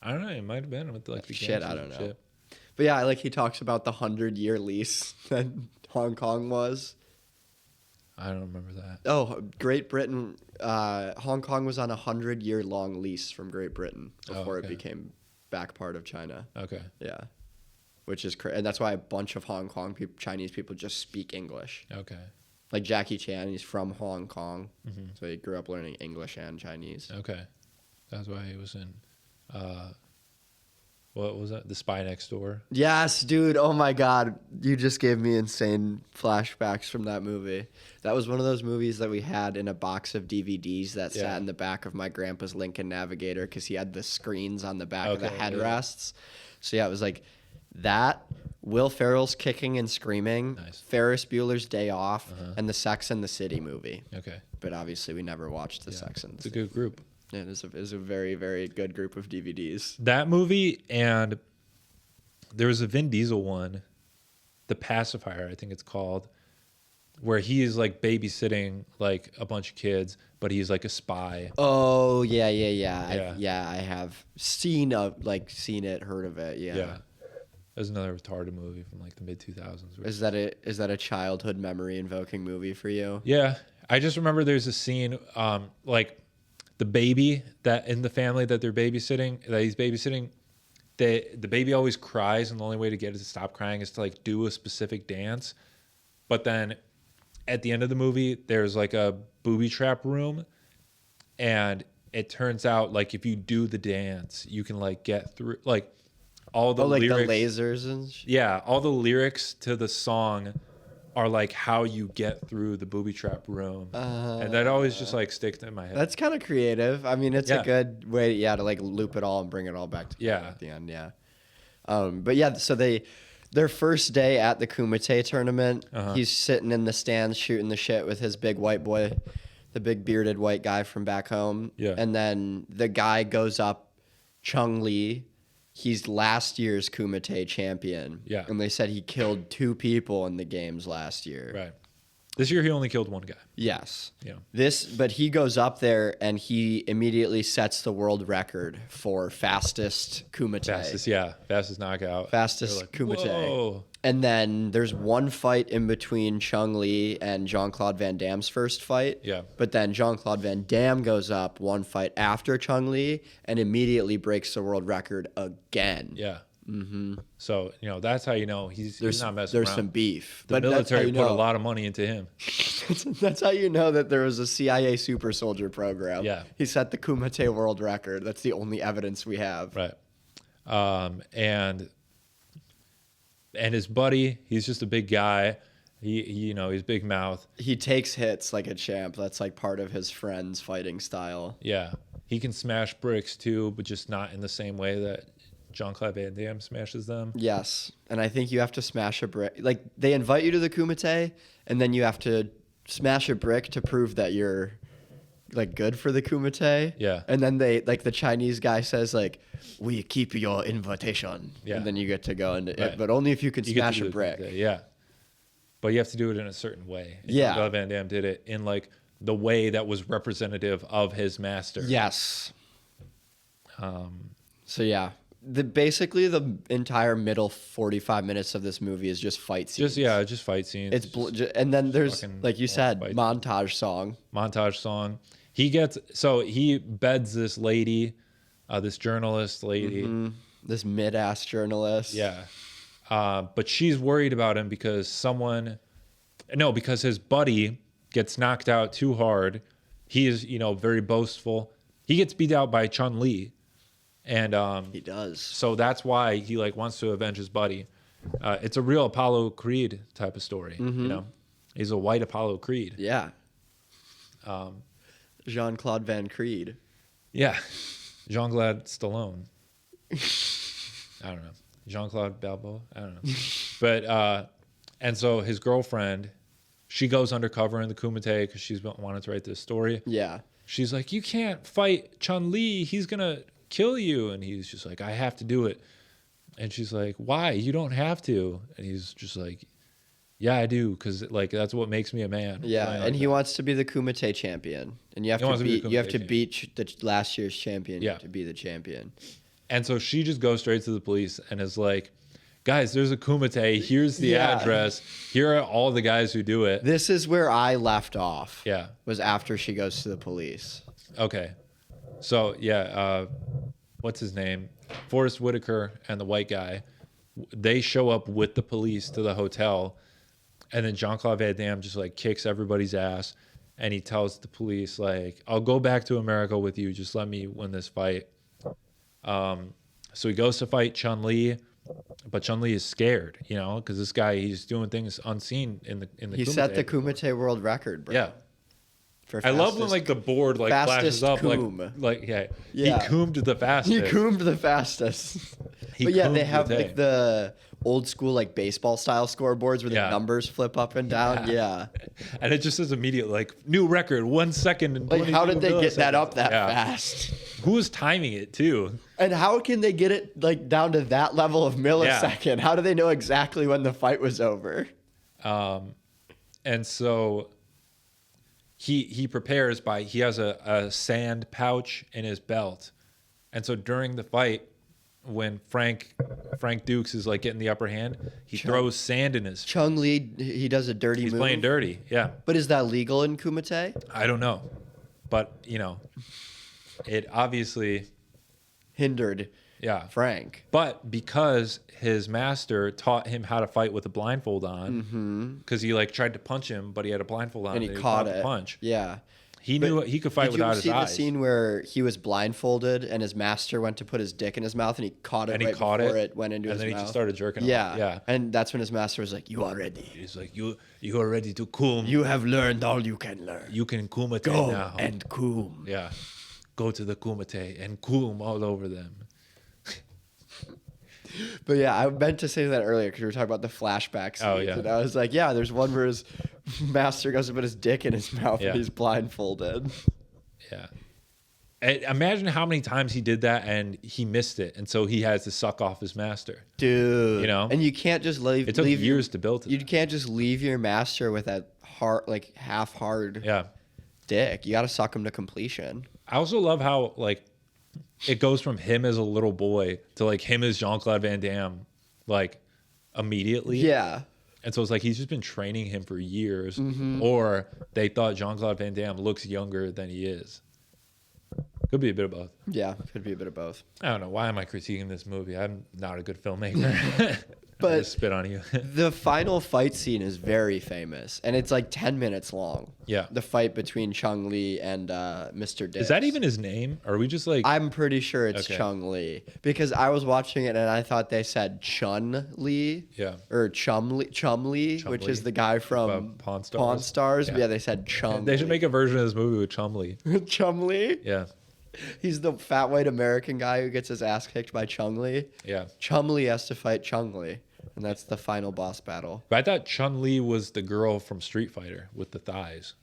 Speaker 1: I don't know. It might have been with like the
Speaker 2: Shit,
Speaker 1: gangs
Speaker 2: I
Speaker 1: and
Speaker 2: don't know.
Speaker 1: shit.
Speaker 2: But yeah, like he talks about the 100-year lease that Hong Kong was.
Speaker 1: I don't remember that.
Speaker 2: Oh, Great Britain, Hong Kong was on a 100-year long lease from Great Britain before it
Speaker 1: okay.
Speaker 2: became back part of China.
Speaker 1: Okay.
Speaker 2: Yeah. Which is crazy. And that's why a bunch of Hong Kong Chinese people just speak English.
Speaker 1: Okay.
Speaker 2: Like Jackie Chan, he's from Hong Kong.
Speaker 1: Mm-hmm.
Speaker 2: So he grew up learning English and Chinese.
Speaker 1: Okay. That's why he was in what was that? The Spy Next Door.
Speaker 2: Yes, dude. Oh my God. You just gave me insane flashbacks from that movie. That was one of those movies that we had in a box of DVDs that
Speaker 1: Yeah.
Speaker 2: sat in the back of my grandpa's Lincoln Navigator because he had the screens on the back of the
Speaker 1: Okay, yeah.
Speaker 2: headrests. So yeah, it was like that, Will Ferrell's Kicking and Screaming,
Speaker 1: Nice.
Speaker 2: Ferris Bueller's Day Off, and the Sex and the City movie.
Speaker 1: Okay.
Speaker 2: But obviously we never watched the Sex and the
Speaker 1: It's a
Speaker 2: City.
Speaker 1: good group.
Speaker 2: Yeah, it is a very, very good group of DVDs.
Speaker 1: That movie, and there was a Vin Diesel one, The Pacifier, I think it's called, where he is like babysitting like a bunch of kids, but he's like a spy.
Speaker 2: Oh yeah.
Speaker 1: Yeah.
Speaker 2: I have seen it, heard of it. Yeah.
Speaker 1: Yeah. There's another retarded movie from like the mid 2000s.
Speaker 2: Is that a childhood memory invoking movie for you?
Speaker 1: Yeah. I just remember there's a scene, like the baby that in the family that he's babysitting, the baby always cries, and the only way to get it to stop crying is to like do a specific dance. But then at the end of the movie, there's like a booby trap room, and it turns out like if you do the dance, you can like get through like all the
Speaker 2: like
Speaker 1: lyrics.
Speaker 2: the lasers and
Speaker 1: Yeah, all the lyrics to the song are like how you get through the booby trap room, and that always just like sticks in my head.
Speaker 2: That's kind of creative. I mean, it's
Speaker 1: Yeah.
Speaker 2: a good way, to like loop it all and bring it all back together
Speaker 1: Yeah.
Speaker 2: at the end. Yeah. But yeah, so their first day at the Kumite tournament, he's sitting in the stands shooting the shit with his big white boy, the big bearded white guy from back home.
Speaker 1: Yeah.
Speaker 2: And then the guy goes up, Chun Li. He's last year's Kumite champion.
Speaker 1: Yeah.
Speaker 2: And they said he killed 2 people in the games last year.
Speaker 1: Right. This year he only killed one guy.
Speaker 2: Yes.
Speaker 1: Yeah.
Speaker 2: But he goes up there and he immediately sets the world record for fastest Kumite.
Speaker 1: Fastest knockout.
Speaker 2: Fastest
Speaker 1: They're like,
Speaker 2: Kumite.
Speaker 1: whoa.
Speaker 2: And then there's one fight in between Chun Li and Jean Claude Van Damme's first fight.
Speaker 1: Yeah.
Speaker 2: But then Jean Claude Van Damme goes up one fight after Chun Li and immediately breaks the world record again.
Speaker 1: Yeah. Mm-hmm. So, that's how you know he's not messing
Speaker 2: There's
Speaker 1: around.
Speaker 2: some beef.
Speaker 1: The military put a lot of money into him.
Speaker 2: That's how you know that there was a CIA super soldier program.
Speaker 1: Yeah.
Speaker 2: He set the Kumite world record. That's the only evidence we have.
Speaker 1: Right. And his buddy, he's just a big guy. He's big mouth.
Speaker 2: He takes hits like a champ. That's like part of his friend's fighting style.
Speaker 1: Yeah. He can smash bricks too, but just not in the same way that Jean Claude Van Damme smashes them.
Speaker 2: Yes. And I think you have to smash a brick. Like, they invite you to the Kumite, and then you have to smash a brick to prove that you're, like, good for the Kumite.
Speaker 1: Yeah.
Speaker 2: And then the Chinese guy says, like, we keep your invitation.
Speaker 1: Yeah.
Speaker 2: And then you get to go,
Speaker 1: Right.
Speaker 2: but only if you can smash a brick.
Speaker 1: Yeah. But you have to do it in a certain way. And
Speaker 2: Yeah.
Speaker 1: Jean Claude Van Damme did it in, like, the way that was representative of his master.
Speaker 2: Yes. So, yeah. Basically the entire middle 45 minutes of this movie is just fight scenes.
Speaker 1: Just fight scenes.
Speaker 2: And then there's,
Speaker 1: fucking
Speaker 2: like you said,
Speaker 1: fight.
Speaker 2: montage song.
Speaker 1: He beds this lady, this journalist lady.
Speaker 2: Mm-hmm. This mid-ass journalist.
Speaker 1: Yeah. But she's worried about him because because his buddy gets knocked out too hard. He is, very boastful. He gets beat out by Chun Li. And
Speaker 2: He does.
Speaker 1: so that's why he wants to avenge his buddy. It's a real Apollo Creed type of story. He's a white Apollo Creed.
Speaker 2: Yeah. Jean-Claude Van Creed.
Speaker 1: Yeah, Jean Claude Stallone. I don't know, Jean Claude Balboa. I don't know, but and so his girlfriend, she goes undercover in the Kumite because she's wanted to write this story.
Speaker 2: Yeah.
Speaker 1: She's like, you can't fight Chun Li. He's gonna kill you. And he's just like, I have to do it. And she's like, why? You don't have to. And he's just like, yeah, I do, because that's what makes me a man.
Speaker 2: Yeah, and he wants to be the Kumite champion, and you have to beat the last year's champion to be the champion.
Speaker 1: And so she just goes straight to the police and is like, guys, there's a Kumite. Here's the address. Here are all the guys who do it.
Speaker 2: This is where I left off.
Speaker 1: Yeah.
Speaker 2: Was after she goes to the police.
Speaker 1: Okay. So, what's his name? Forrest Whitaker and the white guy, they show up with the police to the hotel, and then Jean Claude Van Damme just kicks everybody's ass, and he tells the police I'll go back to America with you, just let me win this fight. So he goes to fight Chun Li, but Chun Li is scared, because this guy, he's doing things unseen in the
Speaker 2: He
Speaker 1: Kumite.
Speaker 2: set the Kumite world record, bro.
Speaker 1: Yeah. I love when the board flashes up
Speaker 2: coom.
Speaker 1: He coomed the fastest.
Speaker 2: He coomed the fastest. But they have the old school baseball style scoreboards where the numbers flip up and down. Yeah.
Speaker 1: And it just says immediate new record, 1 second and 22
Speaker 2: how did they get that
Speaker 1: milliseconds.
Speaker 2: up that fast?
Speaker 1: Who was timing it too?
Speaker 2: And how can they get it down to that level of millisecond? Yeah. How do they know exactly when the fight was over?
Speaker 1: And so he prepares he has a sand pouch in his belt. And so during the fight, when Frank Dux is getting the upper hand, he throws sand in his.
Speaker 2: Chun Li, he does a dirty move.
Speaker 1: He's playing dirty, yeah.
Speaker 2: But is that legal in Kumite?
Speaker 1: I don't know, but it obviously
Speaker 2: hindered.
Speaker 1: Yeah,
Speaker 2: Frank.
Speaker 1: But because his master taught him how to fight with a blindfold on, because he tried to punch him, but he had a blindfold on,
Speaker 2: and he caught it.
Speaker 1: The punch.
Speaker 2: Yeah.
Speaker 1: He knew he could fight without his eyes.
Speaker 2: Did you see the scene where he was blindfolded and his master went to put his dick in his mouth and he caught it before it went into his mouth?
Speaker 1: And then he just started jerking off.
Speaker 2: Yeah. And that's when his master was like, you are ready.
Speaker 1: He's like, you are ready to coom.
Speaker 2: You have learned all you can learn.
Speaker 1: You can kumite
Speaker 2: Go
Speaker 1: now.
Speaker 2: and coom.
Speaker 1: Yeah. Go to the kumite and coom all over them.
Speaker 2: But yeah, I meant to say that earlier because we were talking about the flashbacks.
Speaker 1: Oh, yeah.
Speaker 2: And I was like, yeah, there's one where his master goes to put his dick in his mouth and he's blindfolded.
Speaker 1: Yeah. And imagine how many times he did that and he missed it. And so he has to suck off his master.
Speaker 2: Dude. And you can't just leave.
Speaker 1: It took years to build it.
Speaker 2: You can't just leave your master with that hard, half hard dick. You got to suck him to completion.
Speaker 1: I also love how, it goes from him as a little boy to him as Jean Claude Van Damme, immediately.
Speaker 2: Yeah.
Speaker 1: And so it's like he's just been training him for years,
Speaker 2: Mm-hmm.
Speaker 1: or they thought Jean Claude Van Damme looks younger than he is. Could be a bit of both.
Speaker 2: Yeah, could be a bit of both.
Speaker 1: I don't know. Why am I critiquing this movie? I'm not a good filmmaker.
Speaker 2: But
Speaker 1: I just spit on you.
Speaker 2: the final fight scene is very famous, and it's like 10 minutes long.
Speaker 1: Yeah.
Speaker 2: The fight between Chun Li and Mr. Dix.
Speaker 1: Is that even his name? Or are we just like...
Speaker 2: I'm pretty sure it's
Speaker 1: Okay.
Speaker 2: Chun Li, because I was watching it and I thought they said Chun Li.
Speaker 1: Yeah.
Speaker 2: Or Chum Li,
Speaker 1: Chum
Speaker 2: which
Speaker 1: Li.
Speaker 2: is the guy from
Speaker 1: Pawn Stars.
Speaker 2: Pawn Stars.
Speaker 1: Yeah.
Speaker 2: Yeah, they said Chum.
Speaker 1: They should make a version of this movie with Chum Li.
Speaker 2: Chum Li.
Speaker 1: Yeah.
Speaker 2: He's the fat white American guy who gets his ass kicked by Chun Li.
Speaker 1: Yeah.
Speaker 2: Chum Li has to fight Chun Li, and that's the final boss battle.
Speaker 1: But I thought Chun Li was the girl from Street Fighter with the thighs.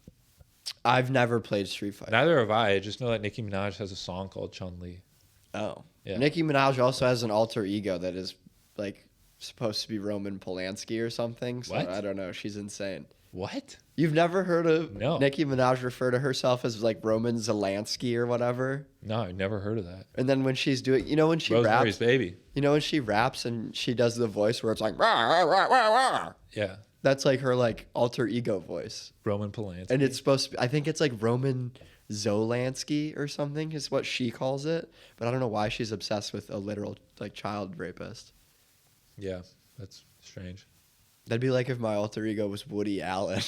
Speaker 2: I've never played Street Fighter.
Speaker 1: Neither have I. I just know that Nicki Minaj has a song called Chun Li.
Speaker 2: Oh.
Speaker 1: Yeah.
Speaker 2: Nicki Minaj also has an alter ego that is like supposed to be Roman Polanski or something. So
Speaker 1: What?
Speaker 2: I don't know. She's insane.
Speaker 1: What?
Speaker 2: You've never heard of
Speaker 1: No.
Speaker 2: Nicki Minaj refer to herself as like Roman Zelensky or whatever?
Speaker 1: No, I've never heard of that.
Speaker 2: And then when she's doing, when she
Speaker 1: Rosemary's
Speaker 2: raps,
Speaker 1: Baby.
Speaker 2: when she raps and she does the voice where it's like, rah, rah, rah, rah, rah.
Speaker 1: Yeah.
Speaker 2: That's like her like alter ego voice.
Speaker 1: Roman Polanski.
Speaker 2: And it's supposed to be, I think it's like Roman Zolansky or something is what she calls it. But I don't know why she's obsessed with a literal like child rapist.
Speaker 1: Yeah, that's strange.
Speaker 2: That'd be like if my alter ego was Woody Allen.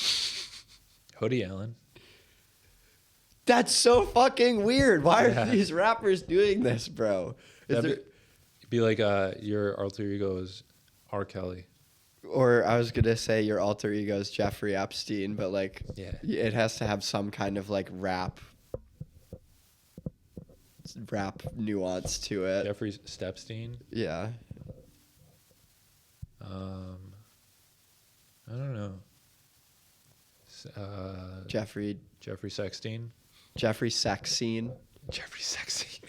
Speaker 1: Hoodie Allen.
Speaker 2: That's so fucking weird. Why
Speaker 1: Yeah.
Speaker 2: are these rappers doing this, bro?
Speaker 1: It'd be like your alter ego is R. Kelly.
Speaker 2: Or I was gonna say your alter ego is Jeffrey Epstein, but like,
Speaker 1: Yeah.
Speaker 2: it has to have some kind of like rap nuance to it.
Speaker 1: Jeffrey Stepstein.
Speaker 2: Yeah.
Speaker 1: I don't know.
Speaker 2: Jeffrey
Speaker 1: Sexteen.
Speaker 2: Jeffrey Sexine.
Speaker 1: Jeffrey Sexteen.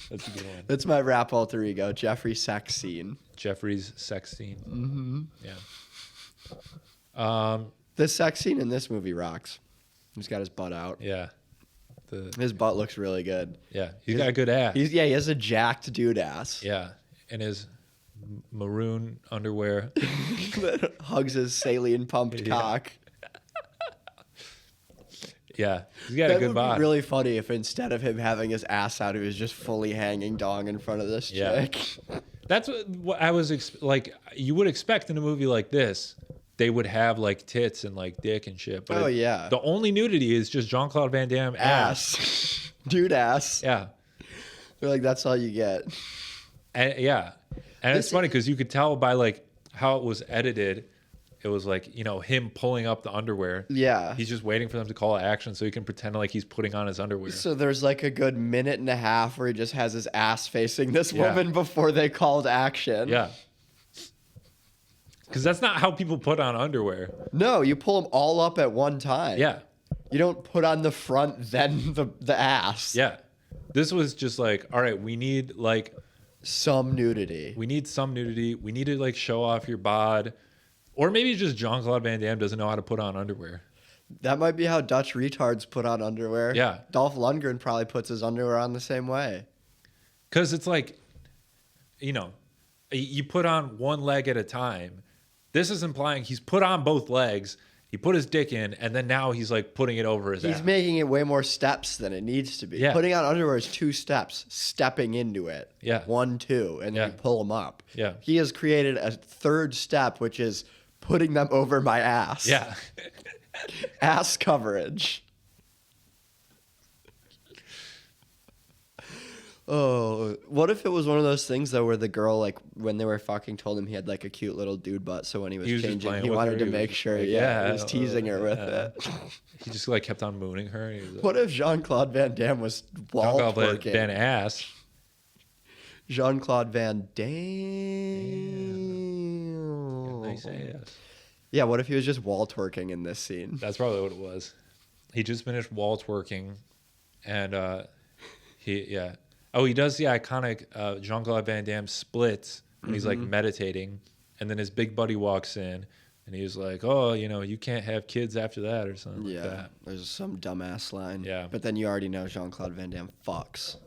Speaker 1: That's a good one.
Speaker 2: That's my rap alter ego, Jeffrey Sexine.
Speaker 1: Jeffrey's Sexteen.
Speaker 2: Mm-hmm.
Speaker 1: Yeah.
Speaker 2: The sex scene in this movie rocks. He's got his butt out.
Speaker 1: Yeah.
Speaker 2: His butt looks really good.
Speaker 1: Yeah. He's got a good ass.
Speaker 2: He has a jacked dude ass.
Speaker 1: Yeah. And his maroon underwear.
Speaker 2: That hugs his saline pumped
Speaker 1: Yeah.
Speaker 2: cock.
Speaker 1: Yeah. He's got
Speaker 2: That
Speaker 1: a good
Speaker 2: would
Speaker 1: body.
Speaker 2: be really funny if instead of him having his ass out, he was just fully hanging dong in front of this
Speaker 1: Yeah.
Speaker 2: chick.
Speaker 1: That's what I was like. You would expect in a movie like this, they would have like tits and like dick and shit. But
Speaker 2: yeah.
Speaker 1: the only nudity is just Jean Claude Van Damme ass.
Speaker 2: Ass. Dude ass.
Speaker 1: Yeah,
Speaker 2: They're like, that's all you get.
Speaker 1: and yeah, and it's funny because you could tell by like how it was edited. It was like him pulling up the underwear.
Speaker 2: Yeah.
Speaker 1: He's just waiting for them to call action so he can pretend like he's putting on his underwear.
Speaker 2: So there's like a good minute and a half where he just has his ass facing this
Speaker 1: Yeah.
Speaker 2: woman before they called action.
Speaker 1: Yeah. Because that's not how people put on underwear.
Speaker 2: No, you pull them all up at one time.
Speaker 1: Yeah.
Speaker 2: You don't put on the front, then the ass.
Speaker 1: Yeah. This was just like, all right, we need like
Speaker 2: Some nudity.
Speaker 1: we need some nudity. We need to like show off your bod. Or maybe just Jean Claude Van Damme doesn't know how to put on underwear.
Speaker 2: That might be how Dutch retards put on underwear.
Speaker 1: Yeah.
Speaker 2: Dolph Lundgren probably puts his underwear on the same way.
Speaker 1: Because it's like, you put on one leg at a time. This is implying he's put on both legs. He put his dick in, and then now he's like putting it over his ass.
Speaker 2: He's making it way more steps than it needs to be.
Speaker 1: Yeah.
Speaker 2: Putting on underwear is 2 steps. Stepping into it.
Speaker 1: Yeah.
Speaker 2: 1, 2, and then
Speaker 1: Yeah.
Speaker 2: you pull them up.
Speaker 1: Yeah.
Speaker 2: He has created a 3rd step, which is putting them over my ass.
Speaker 1: Yeah.
Speaker 2: Ass coverage. Oh, what if it was one of those things though where the girl, like when they were fucking, told him he had like a cute little dude butt, so when he was
Speaker 1: He was just
Speaker 2: changing,
Speaker 1: playing
Speaker 2: he
Speaker 1: with
Speaker 2: wanted
Speaker 1: her,
Speaker 2: to
Speaker 1: he was
Speaker 2: make
Speaker 1: just
Speaker 2: sure,
Speaker 1: like,
Speaker 2: he was teasing her with
Speaker 1: yeah.
Speaker 2: it.
Speaker 1: He just like kept on mooning her. And he was like,
Speaker 2: What if Jean-Claude Van Damme was wall
Speaker 1: Jean Claude
Speaker 2: twerking?
Speaker 1: Van ass.
Speaker 2: Jean-Claude Van Damme.
Speaker 1: Nice ass.
Speaker 2: Yeah, what if he was just wall twerking in this scene?
Speaker 1: That's probably what it was. He just finished wall twerking, and he does the iconic Jean Claude Van Damme splits when he's like meditating, and then his big buddy walks in, and he's like, "Oh, you can't have kids after that," or something like
Speaker 2: Yeah,
Speaker 1: that.
Speaker 2: there's some dumbass line.
Speaker 1: Yeah.
Speaker 2: But then you already know Jean-Claude Van Damme fucks.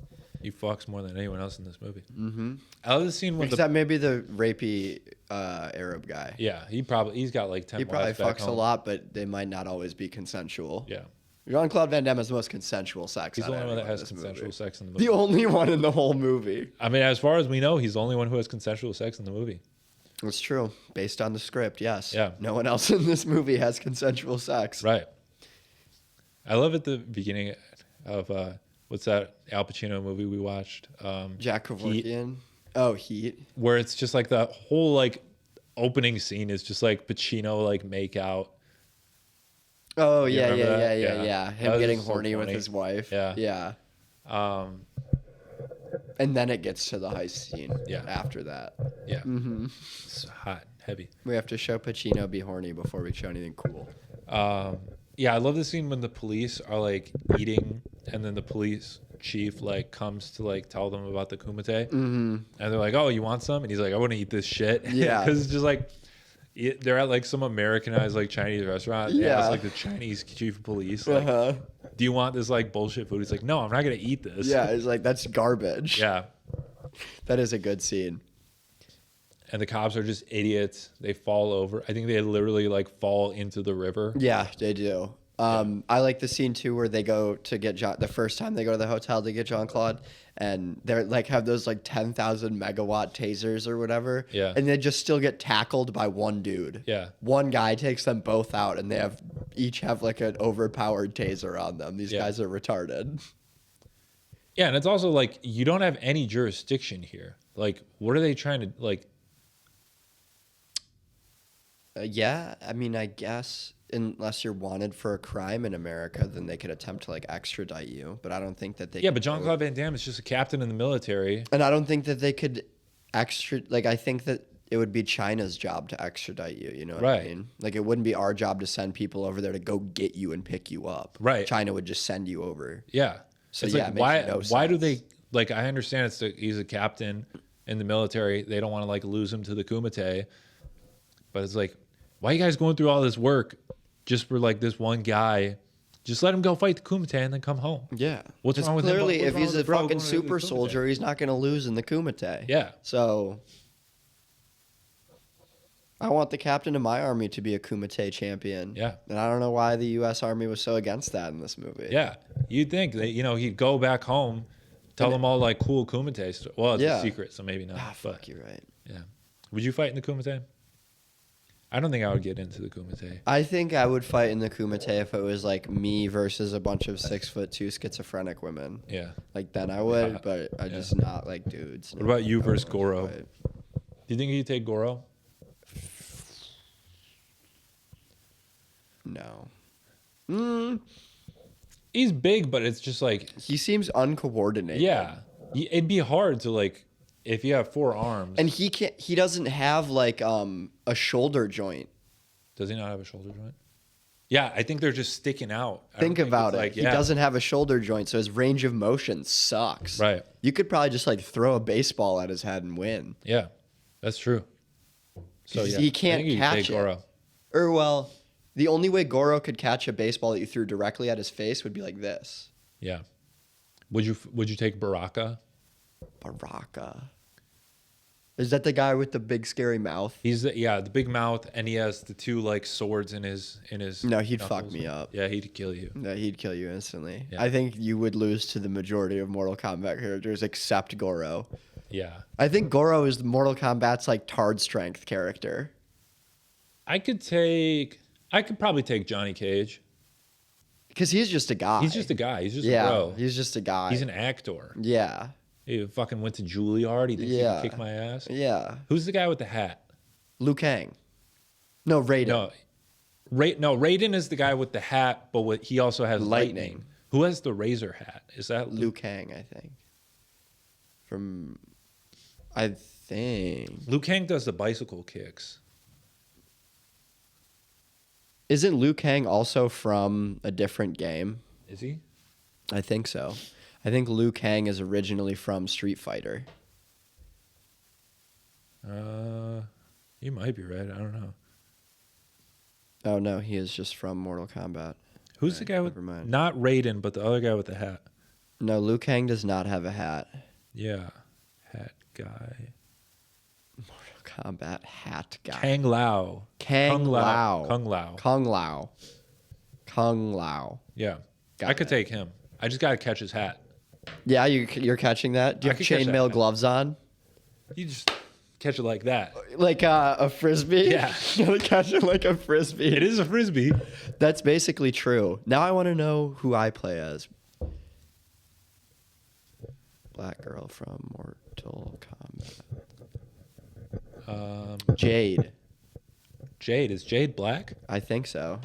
Speaker 1: He fucks more than anyone else in this movie. Mm-hmm. I love the scene when
Speaker 2: except maybe the rapey Arab guy.
Speaker 1: Yeah, he's got like 10
Speaker 2: He probably
Speaker 1: wives back
Speaker 2: fucks
Speaker 1: home.
Speaker 2: a lot, but they might not always be consensual.
Speaker 1: Yeah.
Speaker 2: Jean Claude Van Damme has the most consensual sex.
Speaker 1: He's the only one that has consensual sex in the movie.
Speaker 2: The only one in the whole movie.
Speaker 1: I mean, as far as we know, he's the only one who has consensual sex in the movie.
Speaker 2: That's true. Based on the script, yes.
Speaker 1: Yeah.
Speaker 2: No one else in this movie has consensual sex.
Speaker 1: Right. I love at the beginning of what's that Al Pacino movie we watched?
Speaker 2: Jack Kevorkian.
Speaker 1: Heat,
Speaker 2: oh, Heat.
Speaker 1: where it's just like the whole like opening scene is just like Pacino like make out.
Speaker 2: Oh
Speaker 1: You
Speaker 2: yeah.
Speaker 1: remember that?
Speaker 2: Him
Speaker 1: That was
Speaker 2: getting
Speaker 1: so
Speaker 2: horny with
Speaker 1: funny.
Speaker 2: his wife.
Speaker 1: Yeah.
Speaker 2: Yeah. And then it gets to the heist scene.
Speaker 1: Yeah.
Speaker 2: After that,
Speaker 1: Yeah. Mm-hmm. It's hot, heavy.
Speaker 2: we have to show Pacino be horny before we show anything cool.
Speaker 1: Yeah, I love the scene when the police are like eating, and then the police chief like comes to like tell them about the kumite, and they're like, "Oh, you want some?" And he's like, "I want to eat this shit."
Speaker 2: Yeah.
Speaker 1: Because it's just like they're at like some Americanized like Chinese restaurant. Yeah, it's like the Chinese chief of police. Like, do you want this like bullshit food? He's like, "No, I'm not gonna eat this."
Speaker 2: Yeah, it's like that's garbage.
Speaker 1: Yeah.
Speaker 2: That is a good scene.
Speaker 1: And the cops are just idiots. They fall over. I think they literally like fall into the river.
Speaker 2: Yeah, they do. I like the scene too where they go to get the first time they go to the hotel to get Jean Claude, and they're like have those like 10,000 megawatt tasers or whatever.
Speaker 1: Yeah.
Speaker 2: And they just still get tackled by one dude.
Speaker 1: Yeah.
Speaker 2: One guy takes them both out, and they each have like an overpowered taser on them. These guys are retarded.
Speaker 1: Yeah, and it's also like you don't have any jurisdiction here. Like, what are they trying to like?
Speaker 2: Yeah, I mean, I guess unless you're wanted for a crime in America, then they could attempt to like extradite you. But I don't think that they.
Speaker 1: Yeah, but Jean Claude Van Damme is just a captain in the military.
Speaker 2: And I don't think that they could like I think that it would be China's job to extradite you. You know what I mean? Like it wouldn't be our job to send people over there to go get you and pick you up.
Speaker 1: Right.
Speaker 2: China would just send you over.
Speaker 1: Yeah.
Speaker 2: So
Speaker 1: it's
Speaker 2: yeah,
Speaker 1: like,
Speaker 2: it makes
Speaker 1: why do
Speaker 2: sense.
Speaker 1: they like? I understand he's a captain in the military. They don't want to like lose him to the kumite, but it's like, why are you guys going through all this work just for like this one guy? Just let him go fight the kumite and then come home.
Speaker 2: Yeah.
Speaker 1: What's wrong with him?
Speaker 2: Clearly,
Speaker 1: What's
Speaker 2: if
Speaker 1: wrong
Speaker 2: he's
Speaker 1: with
Speaker 2: a
Speaker 1: the bro
Speaker 2: fucking
Speaker 1: going to the
Speaker 2: super
Speaker 1: kumite?
Speaker 2: soldier, he's not going to lose in the kumite.
Speaker 1: Yeah.
Speaker 2: So I want the captain of my army to be a kumite champion.
Speaker 1: Yeah.
Speaker 2: And I don't know why the U.S. Army was so against that in this movie.
Speaker 1: Yeah. You'd think that, he'd go back home, tell them all like cool kumite stuff. Well, it's a secret, so maybe not.
Speaker 2: Fuck, you're right.
Speaker 1: Yeah. Would you fight in the kumite? I don't think I would get into the kumite.
Speaker 2: I think I would fight in the kumite if it was like me versus a bunch of 6'2" schizophrenic women.
Speaker 1: Yeah.
Speaker 2: Like then I would, but I just not like dudes.
Speaker 1: What about you versus Goro?
Speaker 2: Fight.
Speaker 1: Do you think you'd take Goro?
Speaker 2: No.
Speaker 1: He's big, but it's just like,
Speaker 2: He seems uncoordinated.
Speaker 1: yeah, it'd be hard to like, if you have 4 arms.
Speaker 2: And he doesn't have like a shoulder joint.
Speaker 1: Does he not have a shoulder joint? Yeah, I think they're just sticking out.
Speaker 2: Think about it.
Speaker 1: Like,
Speaker 2: He doesn't have a shoulder joint, so his range of motion sucks.
Speaker 1: Right.
Speaker 2: You could probably just like throw a baseball at his head and win.
Speaker 1: Yeah, that's true. So yeah,
Speaker 2: He can't
Speaker 1: I think you'd
Speaker 2: catch
Speaker 1: take
Speaker 2: it.
Speaker 1: Goro.
Speaker 2: Or well, the only way Goro could catch a baseball that you threw directly at his face would be like this.
Speaker 1: Yeah. Would you take Baraka?
Speaker 2: Baraka. Is that the guy with the big scary mouth?
Speaker 1: He's the big mouth, and he has the 2 like swords in his.
Speaker 2: No, he'd
Speaker 1: knuckles.
Speaker 2: fuck me up.
Speaker 1: Yeah, he'd kill you.
Speaker 2: No, he'd kill you instantly.
Speaker 1: Yeah.
Speaker 2: I think you would lose to the majority of Mortal Kombat characters except Goro.
Speaker 1: Yeah,
Speaker 2: I think Goro is Mortal Kombat's like Tard strength character.
Speaker 1: I could probably take Johnny Cage.
Speaker 2: Because he's just a guy.
Speaker 1: He's just a guy. He's just a bro.
Speaker 2: He's just a guy.
Speaker 1: He's an actor.
Speaker 2: Yeah.
Speaker 1: He fucking went to Juilliard. He thinks he can kick my ass.
Speaker 2: Yeah.
Speaker 1: Who's the guy with the hat?
Speaker 2: Liu Kang. No, Raiden.
Speaker 1: No, Raiden is the guy with the hat, but he also has lightning. Who has the razor hat? Is that
Speaker 2: Liu Kang, I think. I think.
Speaker 1: Liu Kang does the bicycle kicks.
Speaker 2: Isn't Liu Kang also from a different game?
Speaker 1: Is he?
Speaker 2: I think so. I think Liu Kang is originally from Street Fighter.
Speaker 1: You might be right. I don't know.
Speaker 2: Oh, no, he is just from Mortal Kombat.
Speaker 1: Who's the guy with...
Speaker 2: never mind.
Speaker 1: Not Raiden, but the other guy with the hat.
Speaker 2: No, Liu Kang does not have a hat.
Speaker 1: Yeah. Hat guy.
Speaker 2: Mortal Kombat hat guy.
Speaker 1: Kang Lao.
Speaker 2: Kung Lao.
Speaker 1: Kung Lao.
Speaker 2: Kung Lao. Kung Lao.
Speaker 1: Yeah.
Speaker 2: Got
Speaker 1: I could
Speaker 2: it.
Speaker 1: take him. I just got to catch his hat.
Speaker 2: Yeah, you're catching that? Do you
Speaker 1: I
Speaker 2: have
Speaker 1: could catch that
Speaker 2: chainmail
Speaker 1: hat.
Speaker 2: gloves on?
Speaker 1: You just catch it like that.
Speaker 2: Like a frisbee?
Speaker 1: Yeah.
Speaker 2: You catch it like a frisbee.
Speaker 1: It is a frisbee.
Speaker 2: That's basically true. Now I want to know who I play as. Black girl from Mortal Kombat. Jade.
Speaker 1: Jade. Is Jade black?
Speaker 2: I think so.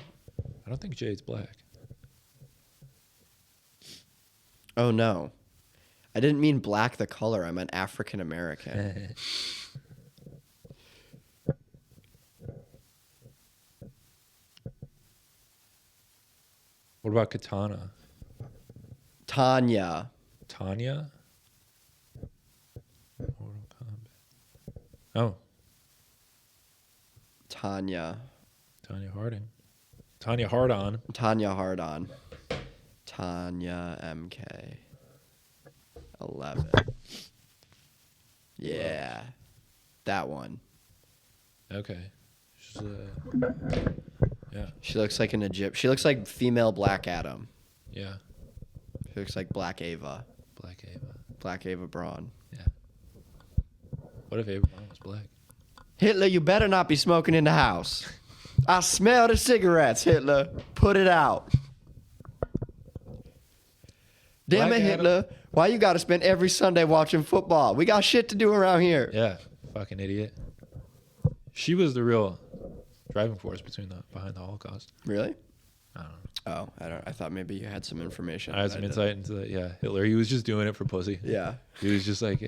Speaker 1: I don't think Jade's black.
Speaker 2: Oh, no. I didn't mean black the color. I meant African American.
Speaker 1: What about Katana?
Speaker 2: Tanya.
Speaker 1: Tanya? Mortal Kombat. Oh,
Speaker 2: Tanya.
Speaker 1: Tanya Harding. Tanya Hardon.
Speaker 2: Tanya Hardon. Tanya MK. 11. Yeah. That one.
Speaker 1: Okay. She's, yeah.
Speaker 2: She looks like an Egypt. She looks like female Black Adam.
Speaker 1: Yeah.
Speaker 2: She looks like Black Ava.
Speaker 1: Black Ava.
Speaker 2: Black Ava Braun.
Speaker 1: Yeah. What if Ava Braun was black?
Speaker 2: Hitler, you better not be smoking in the house. I smell the cigarettes, Hitler. Put it out. Damn
Speaker 1: Black
Speaker 2: it,
Speaker 1: Adam.
Speaker 2: Hitler. Why you got to spend every Sunday watching football? We got shit to do around here.
Speaker 1: Yeah. Fucking idiot. She was the real driving force behind the Holocaust.
Speaker 2: Really?
Speaker 1: I don't know.
Speaker 2: Oh, I thought maybe you had some information.
Speaker 1: I had some insight into that. Yeah, Hitler. He was just doing it for pussy.
Speaker 2: Yeah.
Speaker 1: He was just like,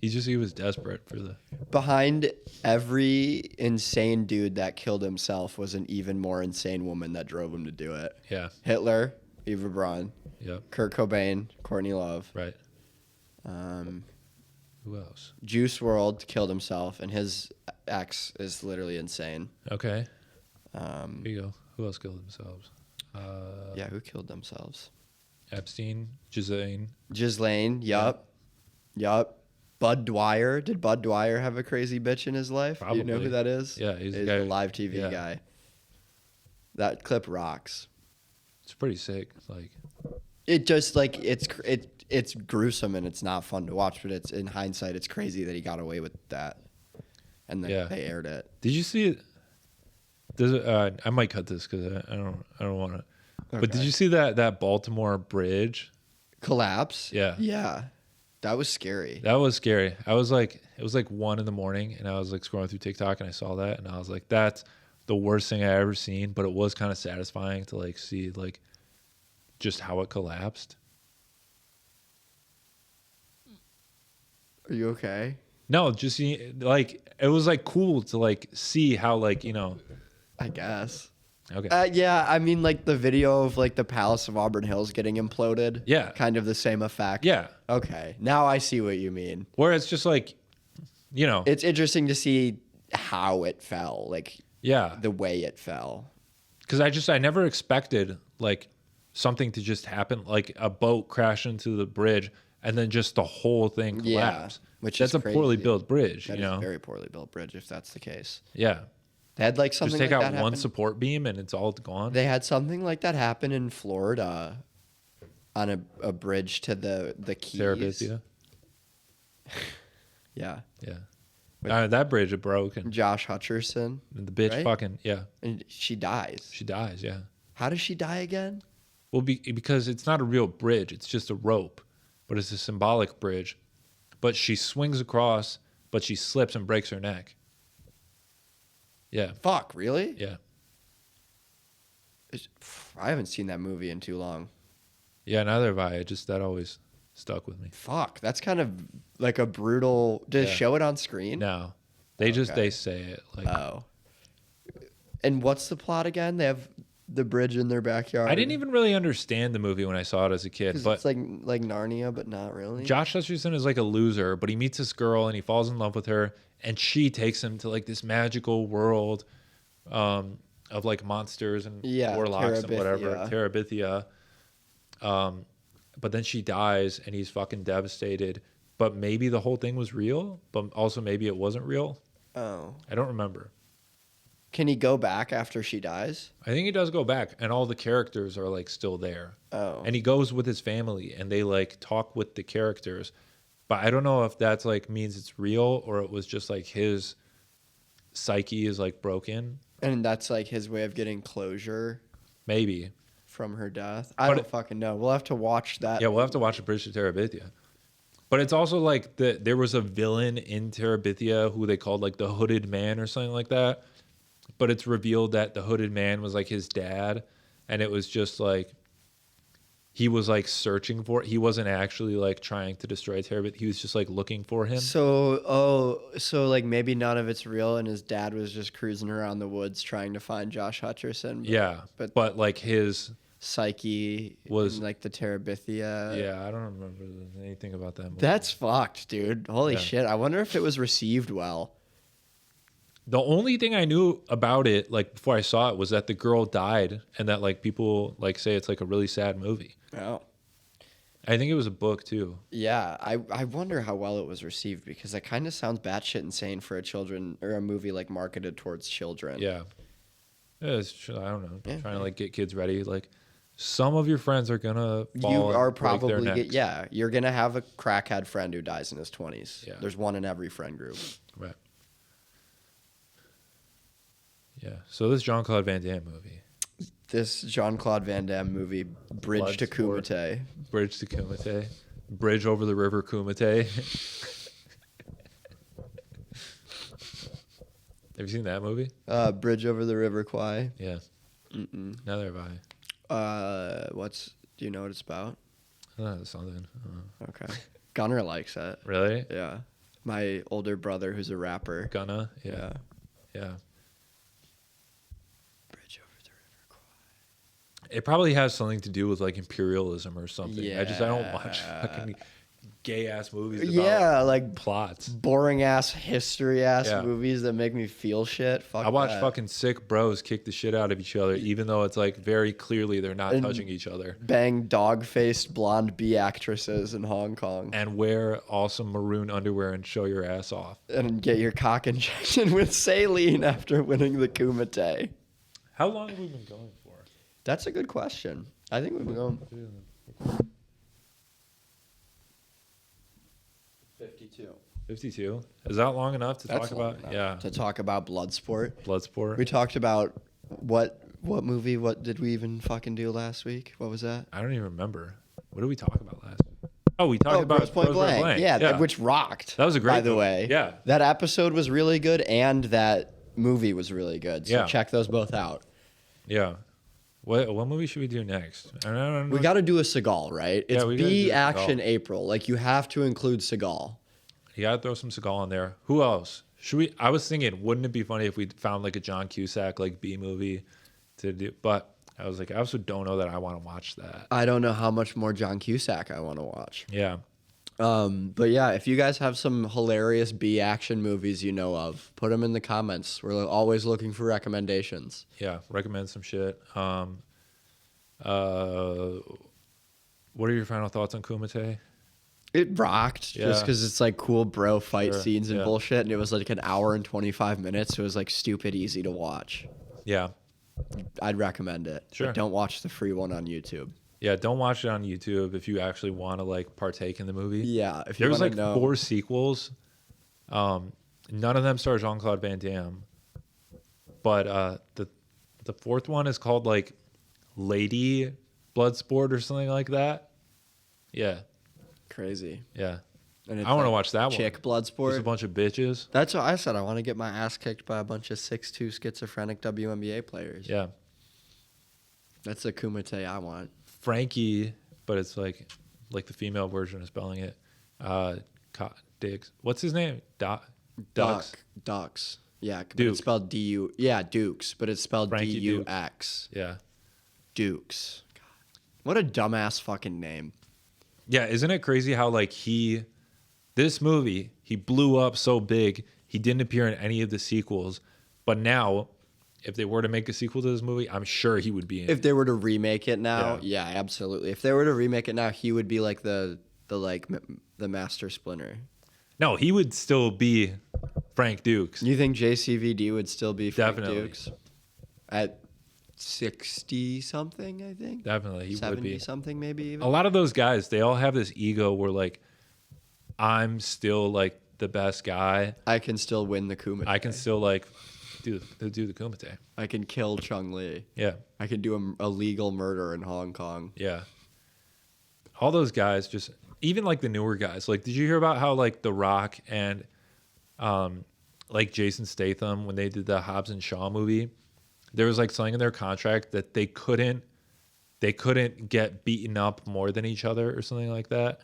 Speaker 1: he was desperate for the.
Speaker 2: Behind every insane dude that killed himself was an even more insane woman that drove him to do it.
Speaker 1: Yeah.
Speaker 2: Hitler, Eva Braun,
Speaker 1: Yep.
Speaker 2: Kurt Cobain, Courtney Love.
Speaker 1: Right.
Speaker 2: Um,
Speaker 1: Who else?
Speaker 2: Juice WRLD killed himself, and his ex is literally insane.
Speaker 1: Okay. Here
Speaker 2: Um,
Speaker 1: you go. Who else killed themselves?
Speaker 2: yeah, who killed themselves?
Speaker 1: Epstein, Ghislaine.
Speaker 2: Ghislaine, yup. Bud Dwyer. Did Bud Dwyer have a crazy bitch in his life? Do you know
Speaker 1: Probably.
Speaker 2: who that is?
Speaker 1: Yeah, he's
Speaker 2: He's
Speaker 1: the guy.
Speaker 2: the live TV
Speaker 1: yeah.
Speaker 2: guy. That clip rocks.
Speaker 1: It's pretty sick. Like,
Speaker 2: It just like it's gruesome and it's not fun to watch, but it's in hindsight it's crazy that he got away with that, and then
Speaker 1: Yeah.
Speaker 2: they aired it.
Speaker 1: did you see it? I might cut this because I don't want to. But did
Speaker 2: Okay.
Speaker 1: you see that Baltimore bridge?
Speaker 2: Collapse?
Speaker 1: Yeah.
Speaker 2: Yeah, that was scary.
Speaker 1: That was scary. I was like, it was like 1 a.m, and I was like scrolling through TikTok and I saw that and I was like, that's the worst thing I ever seen. But it was kind of satisfying to like see like just how it collapsed.
Speaker 2: Are you okay?
Speaker 1: No, just like it was like cool to like see how like
Speaker 2: I guess.
Speaker 1: Okay.
Speaker 2: Yeah, I mean like the video of like the Palace of Auburn Hills getting imploded.
Speaker 1: Yeah.
Speaker 2: Kind of the same effect.
Speaker 1: Yeah.
Speaker 2: Okay, now I see what you mean.
Speaker 1: Where it's just like,
Speaker 2: It's interesting to see how it fell, like
Speaker 1: yeah,
Speaker 2: the way it fell.
Speaker 1: because I never expected like something to just happen, like a boat crash into the bridge and then just the whole thing collapse.
Speaker 2: Which
Speaker 1: That's
Speaker 2: is
Speaker 1: a poorly
Speaker 2: crazy.
Speaker 1: built bridge,
Speaker 2: That is a very poorly built bridge if that's the case.
Speaker 1: Yeah.
Speaker 2: They had like something
Speaker 1: Just take
Speaker 2: like
Speaker 1: out
Speaker 2: that
Speaker 1: one
Speaker 2: happen.
Speaker 1: support beam and it's all gone.
Speaker 2: They had something like that happen in Florida on a bridge to the Keys.
Speaker 1: Tarabithia.
Speaker 2: Yeah.
Speaker 1: Yeah. That bridge it broke and
Speaker 2: Josh Hutcherson.
Speaker 1: the bitch
Speaker 2: right?
Speaker 1: fucking, yeah.
Speaker 2: And she dies.
Speaker 1: She dies, yeah.
Speaker 2: How does she die again?
Speaker 1: Well, because it's not a real bridge. It's just a rope, but it's a symbolic bridge. But she swings across, but she slips and breaks her neck. Yeah.
Speaker 2: Fuck, really?
Speaker 1: Yeah.
Speaker 2: I haven't seen that movie in too long.
Speaker 1: Yeah, neither have I. That always stuck with me.
Speaker 2: Fuck, that's kind of like a brutal. Did it
Speaker 1: Yeah.
Speaker 2: show it on screen?
Speaker 1: No. They
Speaker 2: Okay.
Speaker 1: say it. Like,
Speaker 2: Oh. And what's the plot again? They have the bridge in their backyard.
Speaker 1: I didn't even really understand the movie when I saw it as a kid.
Speaker 2: 'Cause
Speaker 1: But
Speaker 2: it's like Narnia, but not really.
Speaker 1: Josh Hutcherson is like a loser, but he meets this girl and he falls in love with her, and she takes him to like this magical world of like monsters and
Speaker 2: Yeah,
Speaker 1: warlocks and whatever,
Speaker 2: Tarabithia.
Speaker 1: Tarabithia. but then she dies and he's fucking devastated. But maybe the whole thing was real, but also maybe it wasn't real.
Speaker 2: Oh.
Speaker 1: I don't remember.
Speaker 2: Can he go back after she dies?
Speaker 1: I think he does go back, and all the characters are like still there.
Speaker 2: Oh.
Speaker 1: And he goes with his family, and they like talk with the characters. But I don't know if that's like means it's real or it was just like his psyche is like broken.
Speaker 2: And that's like his way of getting closure
Speaker 1: Maybe.
Speaker 2: from her death. I don't fucking know. We'll have to watch that.
Speaker 1: Yeah, we'll have to watch A Bridge to Tarabithia. But it's also like there was a villain in Tarabithia who they called like the Hooded Man or something like that. But it's revealed that the Hooded Man was like his dad, and it was just like he was like searching for it. He wasn't actually like trying to destroy Tarabithia. He was just like looking for him.
Speaker 2: So like maybe none of it's real, and his dad was just cruising around the woods trying to find Josh Hutcherson.
Speaker 1: Yeah, but like his
Speaker 2: psyche
Speaker 1: was
Speaker 2: in, like the Tarabithia.
Speaker 1: Yeah, I don't remember anything about that movie.
Speaker 2: That's fucked, dude. Holy shit! I wonder if it was received well.
Speaker 1: The only thing I knew about it, like before I saw it, was that the girl died, and that like people like say it's like a really sad movie.
Speaker 2: Oh,
Speaker 1: I think it was a book too.
Speaker 2: yeah. I wonder how well it was received, because that kind of sounds batshit insane for a movie like marketed towards children.
Speaker 1: Yeah, I don't know. Trying to like get kids ready. Like some of your friends are gonna fall.
Speaker 2: You are
Speaker 1: and break their
Speaker 2: probably
Speaker 1: necks.
Speaker 2: you're gonna have a crackhead friend who dies in his 20s.
Speaker 1: Yeah.
Speaker 2: There's one in every friend group.
Speaker 1: Right. Yeah. So this Jean Claude Van Damme movie.
Speaker 2: This Jean Claude Van Damme movie, Bridge to
Speaker 1: Bloodsport.
Speaker 2: Kumite.
Speaker 1: Bridge to Kumite. Bridge over the river Kumite. Have you seen that movie?
Speaker 2: Bridge over the River Kwai.
Speaker 1: Yeah.
Speaker 2: Mm-mm.
Speaker 1: Neither have I.
Speaker 2: Do you know what it's about?
Speaker 1: Something.
Speaker 2: Okay. Gunner likes it.
Speaker 1: Really?
Speaker 2: Yeah. My older brother, who's a rapper.
Speaker 1: Gunna? Yeah. Yeah.
Speaker 2: Bridge over the River Kwai.
Speaker 1: It probably has something to do with like imperialism or something.
Speaker 2: Yeah.
Speaker 1: I don't watch fucking gay ass movies about
Speaker 2: like
Speaker 1: plots.
Speaker 2: boring ass history ass
Speaker 1: Yeah.
Speaker 2: movies that make me feel shit. Fuck
Speaker 1: I watch
Speaker 2: that.
Speaker 1: fucking sick bros kick the shit out of each other, even though it's like very clearly they're not
Speaker 2: And
Speaker 1: touching each other.
Speaker 2: Bang dog-faced blonde B actresses in Hong Kong.
Speaker 1: And wear awesome maroon underwear and show your ass off.
Speaker 2: And get your cock injection with saline after winning the Kumite.
Speaker 1: How long have we been going for?
Speaker 2: That's a good question. I think we've been going 52.
Speaker 1: 52. Is that long enough to
Speaker 2: That's
Speaker 1: talk
Speaker 2: long
Speaker 1: about?
Speaker 2: enough
Speaker 1: Yeah.
Speaker 2: to talk about Bloodsport.
Speaker 1: Bloodsport.
Speaker 2: We talked about what movie? What did we even fucking do last week? What was that?
Speaker 1: I don't even remember. What did we talk about last week? Oh, we talked about
Speaker 2: Grosse Point Blank. Yeah, which rocked.
Speaker 1: That was a great
Speaker 2: by the
Speaker 1: movie.
Speaker 2: way.
Speaker 1: Yeah.
Speaker 2: That episode was really good, and that movie was really good. So
Speaker 1: Yeah.
Speaker 2: check those both out.
Speaker 1: Yeah. What movie should we do next? I don't know.
Speaker 2: We got to do a Seagal, right? It's
Speaker 1: we gotta
Speaker 2: B
Speaker 1: do a
Speaker 2: Action
Speaker 1: Seagal.
Speaker 2: April. Like, you have to include Seagal.
Speaker 1: You gotta throw some Seagal in there. Who else? Should we? I was thinking, wouldn't it be funny if we found like a John Cusack like B movie to do? But I was like, I also don't know that I want to watch that.
Speaker 2: I don't know how much more John Cusack I want to watch.
Speaker 1: Yeah.
Speaker 2: But yeah, if you guys have some hilarious B action movies you know of, put them in the comments. We're always looking for recommendations.
Speaker 1: Yeah. Recommend some shit. What are your final thoughts on Kumite?
Speaker 2: It rocked
Speaker 1: Yeah.
Speaker 2: just because it's like cool bro fight
Speaker 1: Sure,
Speaker 2: scenes and
Speaker 1: yeah.
Speaker 2: bullshit, and it was like an hour and 25 minutes. So it was like stupid easy to watch.
Speaker 1: Yeah.
Speaker 2: I'd recommend it.
Speaker 1: Sure.
Speaker 2: But don't watch the free one on YouTube.
Speaker 1: Yeah. Don't watch it on YouTube if you actually want to like partake in the movie.
Speaker 2: Yeah, if you
Speaker 1: There was
Speaker 2: want
Speaker 1: like
Speaker 2: to know.
Speaker 1: 4 sequels. None of them star Jean Claude Van Damme. But the fourth one is called like Lady Bloodsport or something like that. Yeah.
Speaker 2: Crazy.
Speaker 1: Yeah.
Speaker 2: And it's
Speaker 1: I want to
Speaker 2: like
Speaker 1: watch that
Speaker 2: Chick
Speaker 1: one. Just a
Speaker 2: Bloodsport.
Speaker 1: bunch of bitches.
Speaker 2: That's what I said. I want to get my ass kicked by a bunch of 6'2" schizophrenic WNBA players.
Speaker 1: Yeah.
Speaker 2: That's the Kumite I want.
Speaker 1: Frankie, but it's like the female version of spelling it. Diggs. What's his name? Dux.
Speaker 2: Dux. Yeah, but
Speaker 1: Duke.
Speaker 2: it's spelled D-U. Yeah, Dukes, but it's spelled
Speaker 1: Frankie
Speaker 2: D-U-X.
Speaker 1: Yeah.
Speaker 2: Dukes. God. What a dumbass fucking name.
Speaker 1: Yeah, isn't it crazy how like this movie, he blew up so big, he didn't appear in any of the sequels, but now if they were to make a sequel to this movie, I'm sure he would be in.
Speaker 2: If they were to remake it now, yeah, absolutely. If they were to remake it now, he would be like the Master Splinter.
Speaker 1: No, he would still be Frank Dux.
Speaker 2: You think JCVD would still be Frank
Speaker 1: Definitely.
Speaker 2: Dux? At 60-something, I think?
Speaker 1: Definitely, he would be.
Speaker 2: 70-something, maybe even?
Speaker 1: A lot of those guys, they all have this ego where, like, I'm still, like, the best guy.
Speaker 2: I can still win the Kumite.
Speaker 1: I can still, like, do the Kumite.
Speaker 2: I can kill Chun Li.
Speaker 1: Yeah.
Speaker 2: I can do a legal murder in Hong Kong.
Speaker 1: Yeah. All those guys just, even, like, the newer guys. Like, did you hear about how, like, TheRock and, like, Jason Statham, when they did the Hobbs and Shaw movie, there was, like, something in their contract that they couldn't get beaten up more than each other or something like that.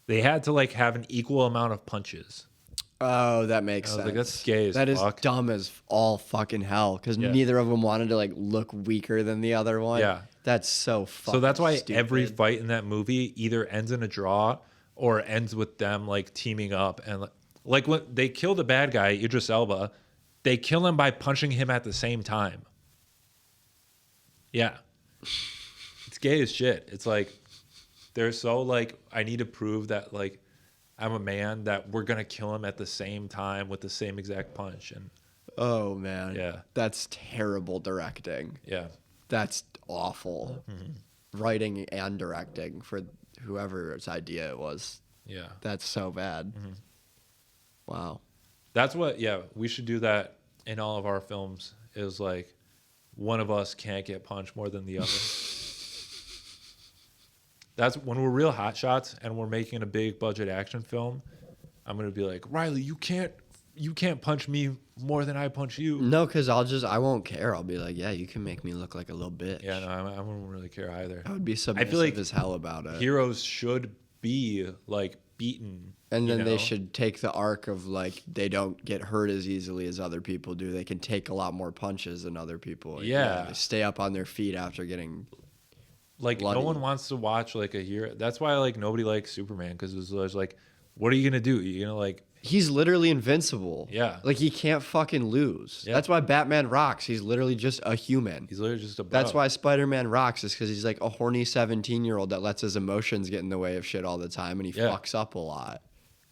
Speaker 1: They had to, like, have an equal amount of punches.
Speaker 2: Oh, that makes sense.
Speaker 1: Like, that's gay as
Speaker 2: fuck. That is dumb as all fucking hell because neither of them wanted to, like, look weaker than the other one.
Speaker 1: Yeah.
Speaker 2: That's so fucking
Speaker 1: So that's why
Speaker 2: stupid.
Speaker 1: every fight in that movie either ends in a draw or ends with them, like, teaming up. And, like when they kill the bad guy, Idris Elba, they kill him by punching him at the same time. Yeah. It's gay as shit. It's like, they're so, like, I need to prove that, like, I'm a man, that we're going to kill him at the same time with the same exact punch. And
Speaker 2: oh, man.
Speaker 1: Yeah.
Speaker 2: That's terrible directing.
Speaker 1: yeah.
Speaker 2: That's awful. Mm-hmm. Writing and directing for whoever's idea it was.
Speaker 1: Yeah.
Speaker 2: That's so bad. Mm-hmm. Wow.
Speaker 1: That's what, we should do that in all of our films, is like one of us can't get punched more than the other. That's when we're real hot shots and we're making a big budget action film. I'm going to be like, Riley, you can't punch me more than I punch you.
Speaker 2: No, because I won't care. I'll be like, yeah, you can make me look like a little bitch.
Speaker 1: Yeah, no, I wouldn't really care either.
Speaker 2: I would be submissive
Speaker 1: I feel like
Speaker 2: as hell about it.
Speaker 1: Heroes should be, like, beaten.
Speaker 2: And then they should take the arc of, like, they don't get hurt as easily as other people do. They can take a lot more punches than other people. Like,
Speaker 1: yeah.
Speaker 2: They stay up on their feet after getting
Speaker 1: like
Speaker 2: bloody.
Speaker 1: No one wants to watch, like, a hero. That's why, like, nobody likes Superman, because it was like, what are you going to do? You're going to, like...
Speaker 2: He's literally invincible.
Speaker 1: Yeah.
Speaker 2: Like, he can't fucking lose. Yeah. That's why Batman rocks. He's literally just a human.
Speaker 1: He's literally just a bro.
Speaker 2: That's why Spider-Man rocks, is because he's like a horny 17-year-old that lets his emotions get in the way of shit all the time, and he fucks up a lot.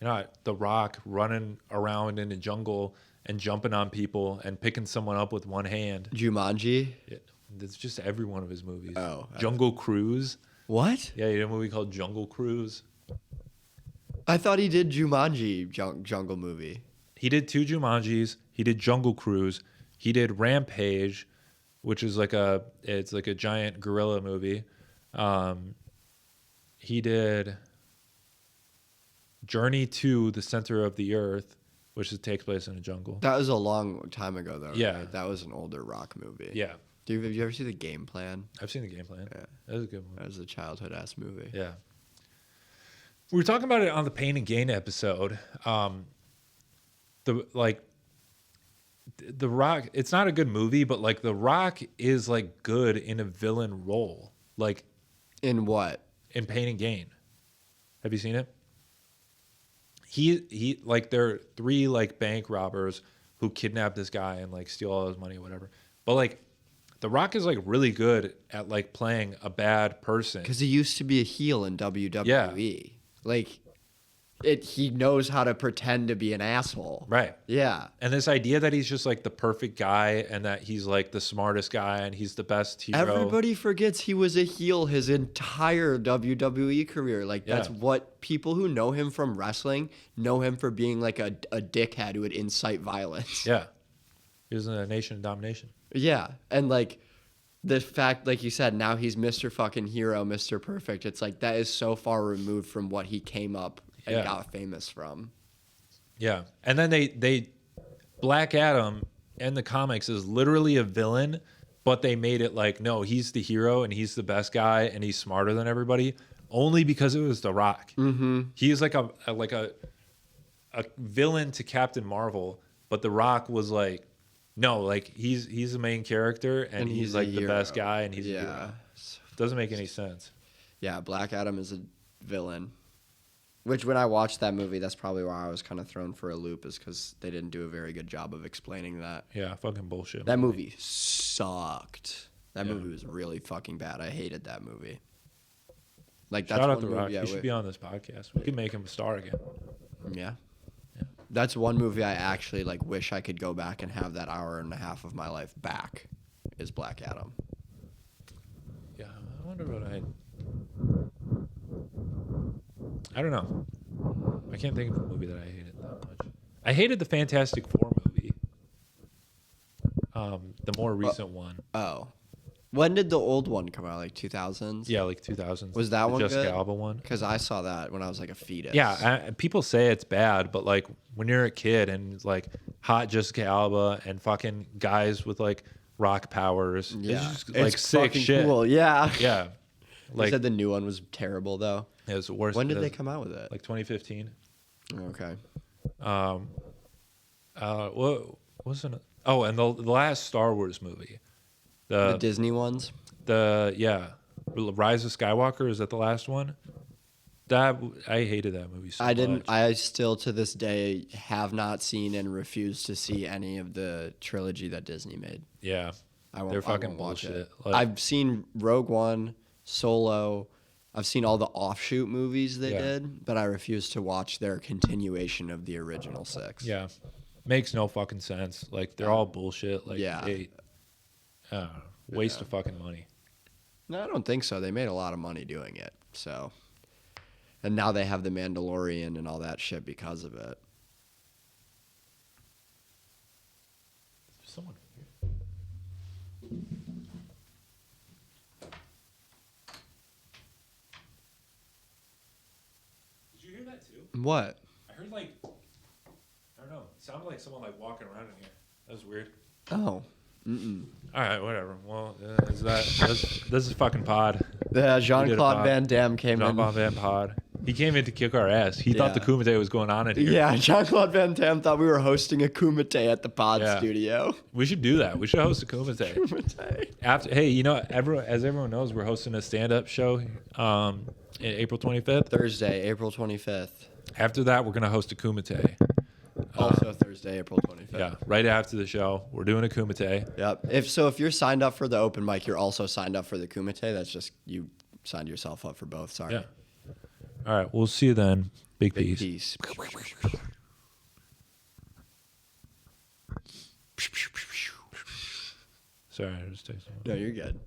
Speaker 1: You know, The Rock running around in the jungle and jumping on people and picking someone up with one hand.
Speaker 2: Jumanji?
Speaker 1: Yeah, that's just every one of his movies.
Speaker 2: Oh.
Speaker 1: Jungle Cruise.
Speaker 2: What?
Speaker 1: Yeah, he did a movie called Jungle Cruise.
Speaker 2: I thought he did Jumanji jungle movie.
Speaker 1: He did 2 Jumanjis. He did Jungle Cruise. He did Rampage, which is like a giant gorilla movie. He did Journey to the Center of the Earth, which takes place in a jungle.
Speaker 2: That was a long time ago, though.
Speaker 1: Yeah.
Speaker 2: Right? That was an older Rock movie.
Speaker 1: Yeah.
Speaker 2: Dude, have you ever seen The Game Plan?
Speaker 1: I've seen The Game Plan.
Speaker 2: Yeah.
Speaker 1: That was a good one.
Speaker 2: That was a childhood-ass movie.
Speaker 1: Yeah. We were talking about it on the Pain and Gain episode. The Rock, it's not a good movie, but, like, The Rock is, like, good in a villain role. Like,
Speaker 2: in what?
Speaker 1: In Pain and Gain. Have you seen it? He like, there are 3, like, bank robbers who kidnap this guy and, like, steal all his money or whatever. But, like, The Rock is, like, really good at, like, playing a bad person.
Speaker 2: Because he used to be a heel in WWE.
Speaker 1: Yeah.
Speaker 2: Like, he knows how to pretend to be an asshole.
Speaker 1: Right.
Speaker 2: Yeah.
Speaker 1: And this idea that he's just, like, the perfect guy and that he's, like, the smartest guy and he's the best hero.
Speaker 2: Everybody forgets he was a heel his entire WWE career. Like, that's what people who know him from wrestling know him for being, like, a dickhead who would incite violence.
Speaker 1: Yeah. He was in a Nation of Domination.
Speaker 2: Yeah. And, like, the fact, like you said, now he's Mr. fucking Hero, Mr. Perfect. It's like, that is so far removed from what he came up and got famous from.
Speaker 1: Yeah. And then they Black Adam in the comics is literally a villain, but they made it like, no, he's the hero and he's the best guy and he's smarter than everybody, only because it was The Rock. Mm-hmm. He is like a villain to Captain Marvel, but The Rock was like, no, like, he's the main character and he's like the best guy and he's a hero. Doesn't make any sense.
Speaker 2: Yeah, Black Adam is a villain. Which when I watched that movie, that's probably why I was kind of thrown for a loop, is because they didn't do a very good job of explaining that.
Speaker 1: Yeah, fucking bullshit.
Speaker 2: That movie sucked. That movie was really fucking bad. I hated that movie. Like, that's
Speaker 1: Shout out
Speaker 2: one
Speaker 1: TheRock.
Speaker 2: movie
Speaker 1: He should be on this podcast. We could make him a star again.
Speaker 2: Yeah. That's one movie I actually like wish I could go back and have that hour and a half of my life back, is Black Adam.
Speaker 1: Yeah, I wonder what I don't know. I can't think of a movie that I hated that much. I hated the Fantastic Four movie. The more recent one.
Speaker 2: Oh. When did the old one come out? Like 2000s?
Speaker 1: Yeah, like 2000s.
Speaker 2: Was that
Speaker 1: the
Speaker 2: one
Speaker 1: Jessica
Speaker 2: good?
Speaker 1: Alba one?
Speaker 2: Because I saw that when I was like a fetus.
Speaker 1: Yeah, people say it's bad, but like when you're a kid and it's like hot Jessica Alba and fucking guys with like rock powers,
Speaker 2: Yeah.
Speaker 1: it's just like
Speaker 2: it's
Speaker 1: sick
Speaker 2: fucking
Speaker 1: shit.
Speaker 2: Cool. Yeah.
Speaker 1: Yeah,
Speaker 2: Like, you said the new one was terrible though.
Speaker 1: it was the worst.
Speaker 2: When did they come out with it?
Speaker 1: Like 2015.
Speaker 2: Okay.
Speaker 1: What was it? Oh, and the last Star Wars movie,
Speaker 2: The Disney ones?
Speaker 1: Rise of Skywalker, is that the last one? That I hated that movie so much.
Speaker 2: I still to this day have not seen and refuse to see any of the trilogy that Disney made.
Speaker 1: Yeah, they're fucking bullshit. Like,
Speaker 2: I've seen Rogue One, Solo. I've seen all the offshoot movies they did, but I refuse to watch their continuation of the original 6.
Speaker 1: yeah, makes no fucking sense. Like they're all bullshit. Like waste of fucking money.
Speaker 2: No, I don't think so. They made a lot of money doing it. So, and now they have the Mandalorian and all that shit because of it.
Speaker 1: There's someone here. Did you hear that too?
Speaker 2: What?
Speaker 1: I heard like, I don't know. It sounded like someone like walking around in here. That was weird.
Speaker 2: Oh. Mm-mm.
Speaker 1: All right, whatever. Well, this is fucking pod.
Speaker 2: Yeah, Jean Claude Van Damme came in.
Speaker 1: Jean-Claude Van Pod. He came in to kick our ass. He thought the Kumite was going on in here.
Speaker 2: Yeah, Jean Claude Van Damme thought we were hosting a Kumite at the pod studio.
Speaker 1: We should do that. We should host a Kumite.
Speaker 2: Kumite.
Speaker 1: Hey, you know, as everyone knows, we're hosting a stand-up show April 25th.
Speaker 2: Thursday, April 25th.
Speaker 1: After that, we're going to host a Kumite.
Speaker 2: Also Thursday, April 25th.
Speaker 1: Yeah, right after the show, we're doing a Kumite.
Speaker 2: Yep. If you're signed up for the open mic, you're also signed up for the Kumite. That's just you signed yourself up for both. Sorry.
Speaker 1: Yeah. All right, we'll see you then. Big peace.
Speaker 2: Peace.
Speaker 1: Sorry, I was texting.
Speaker 2: No, you're good.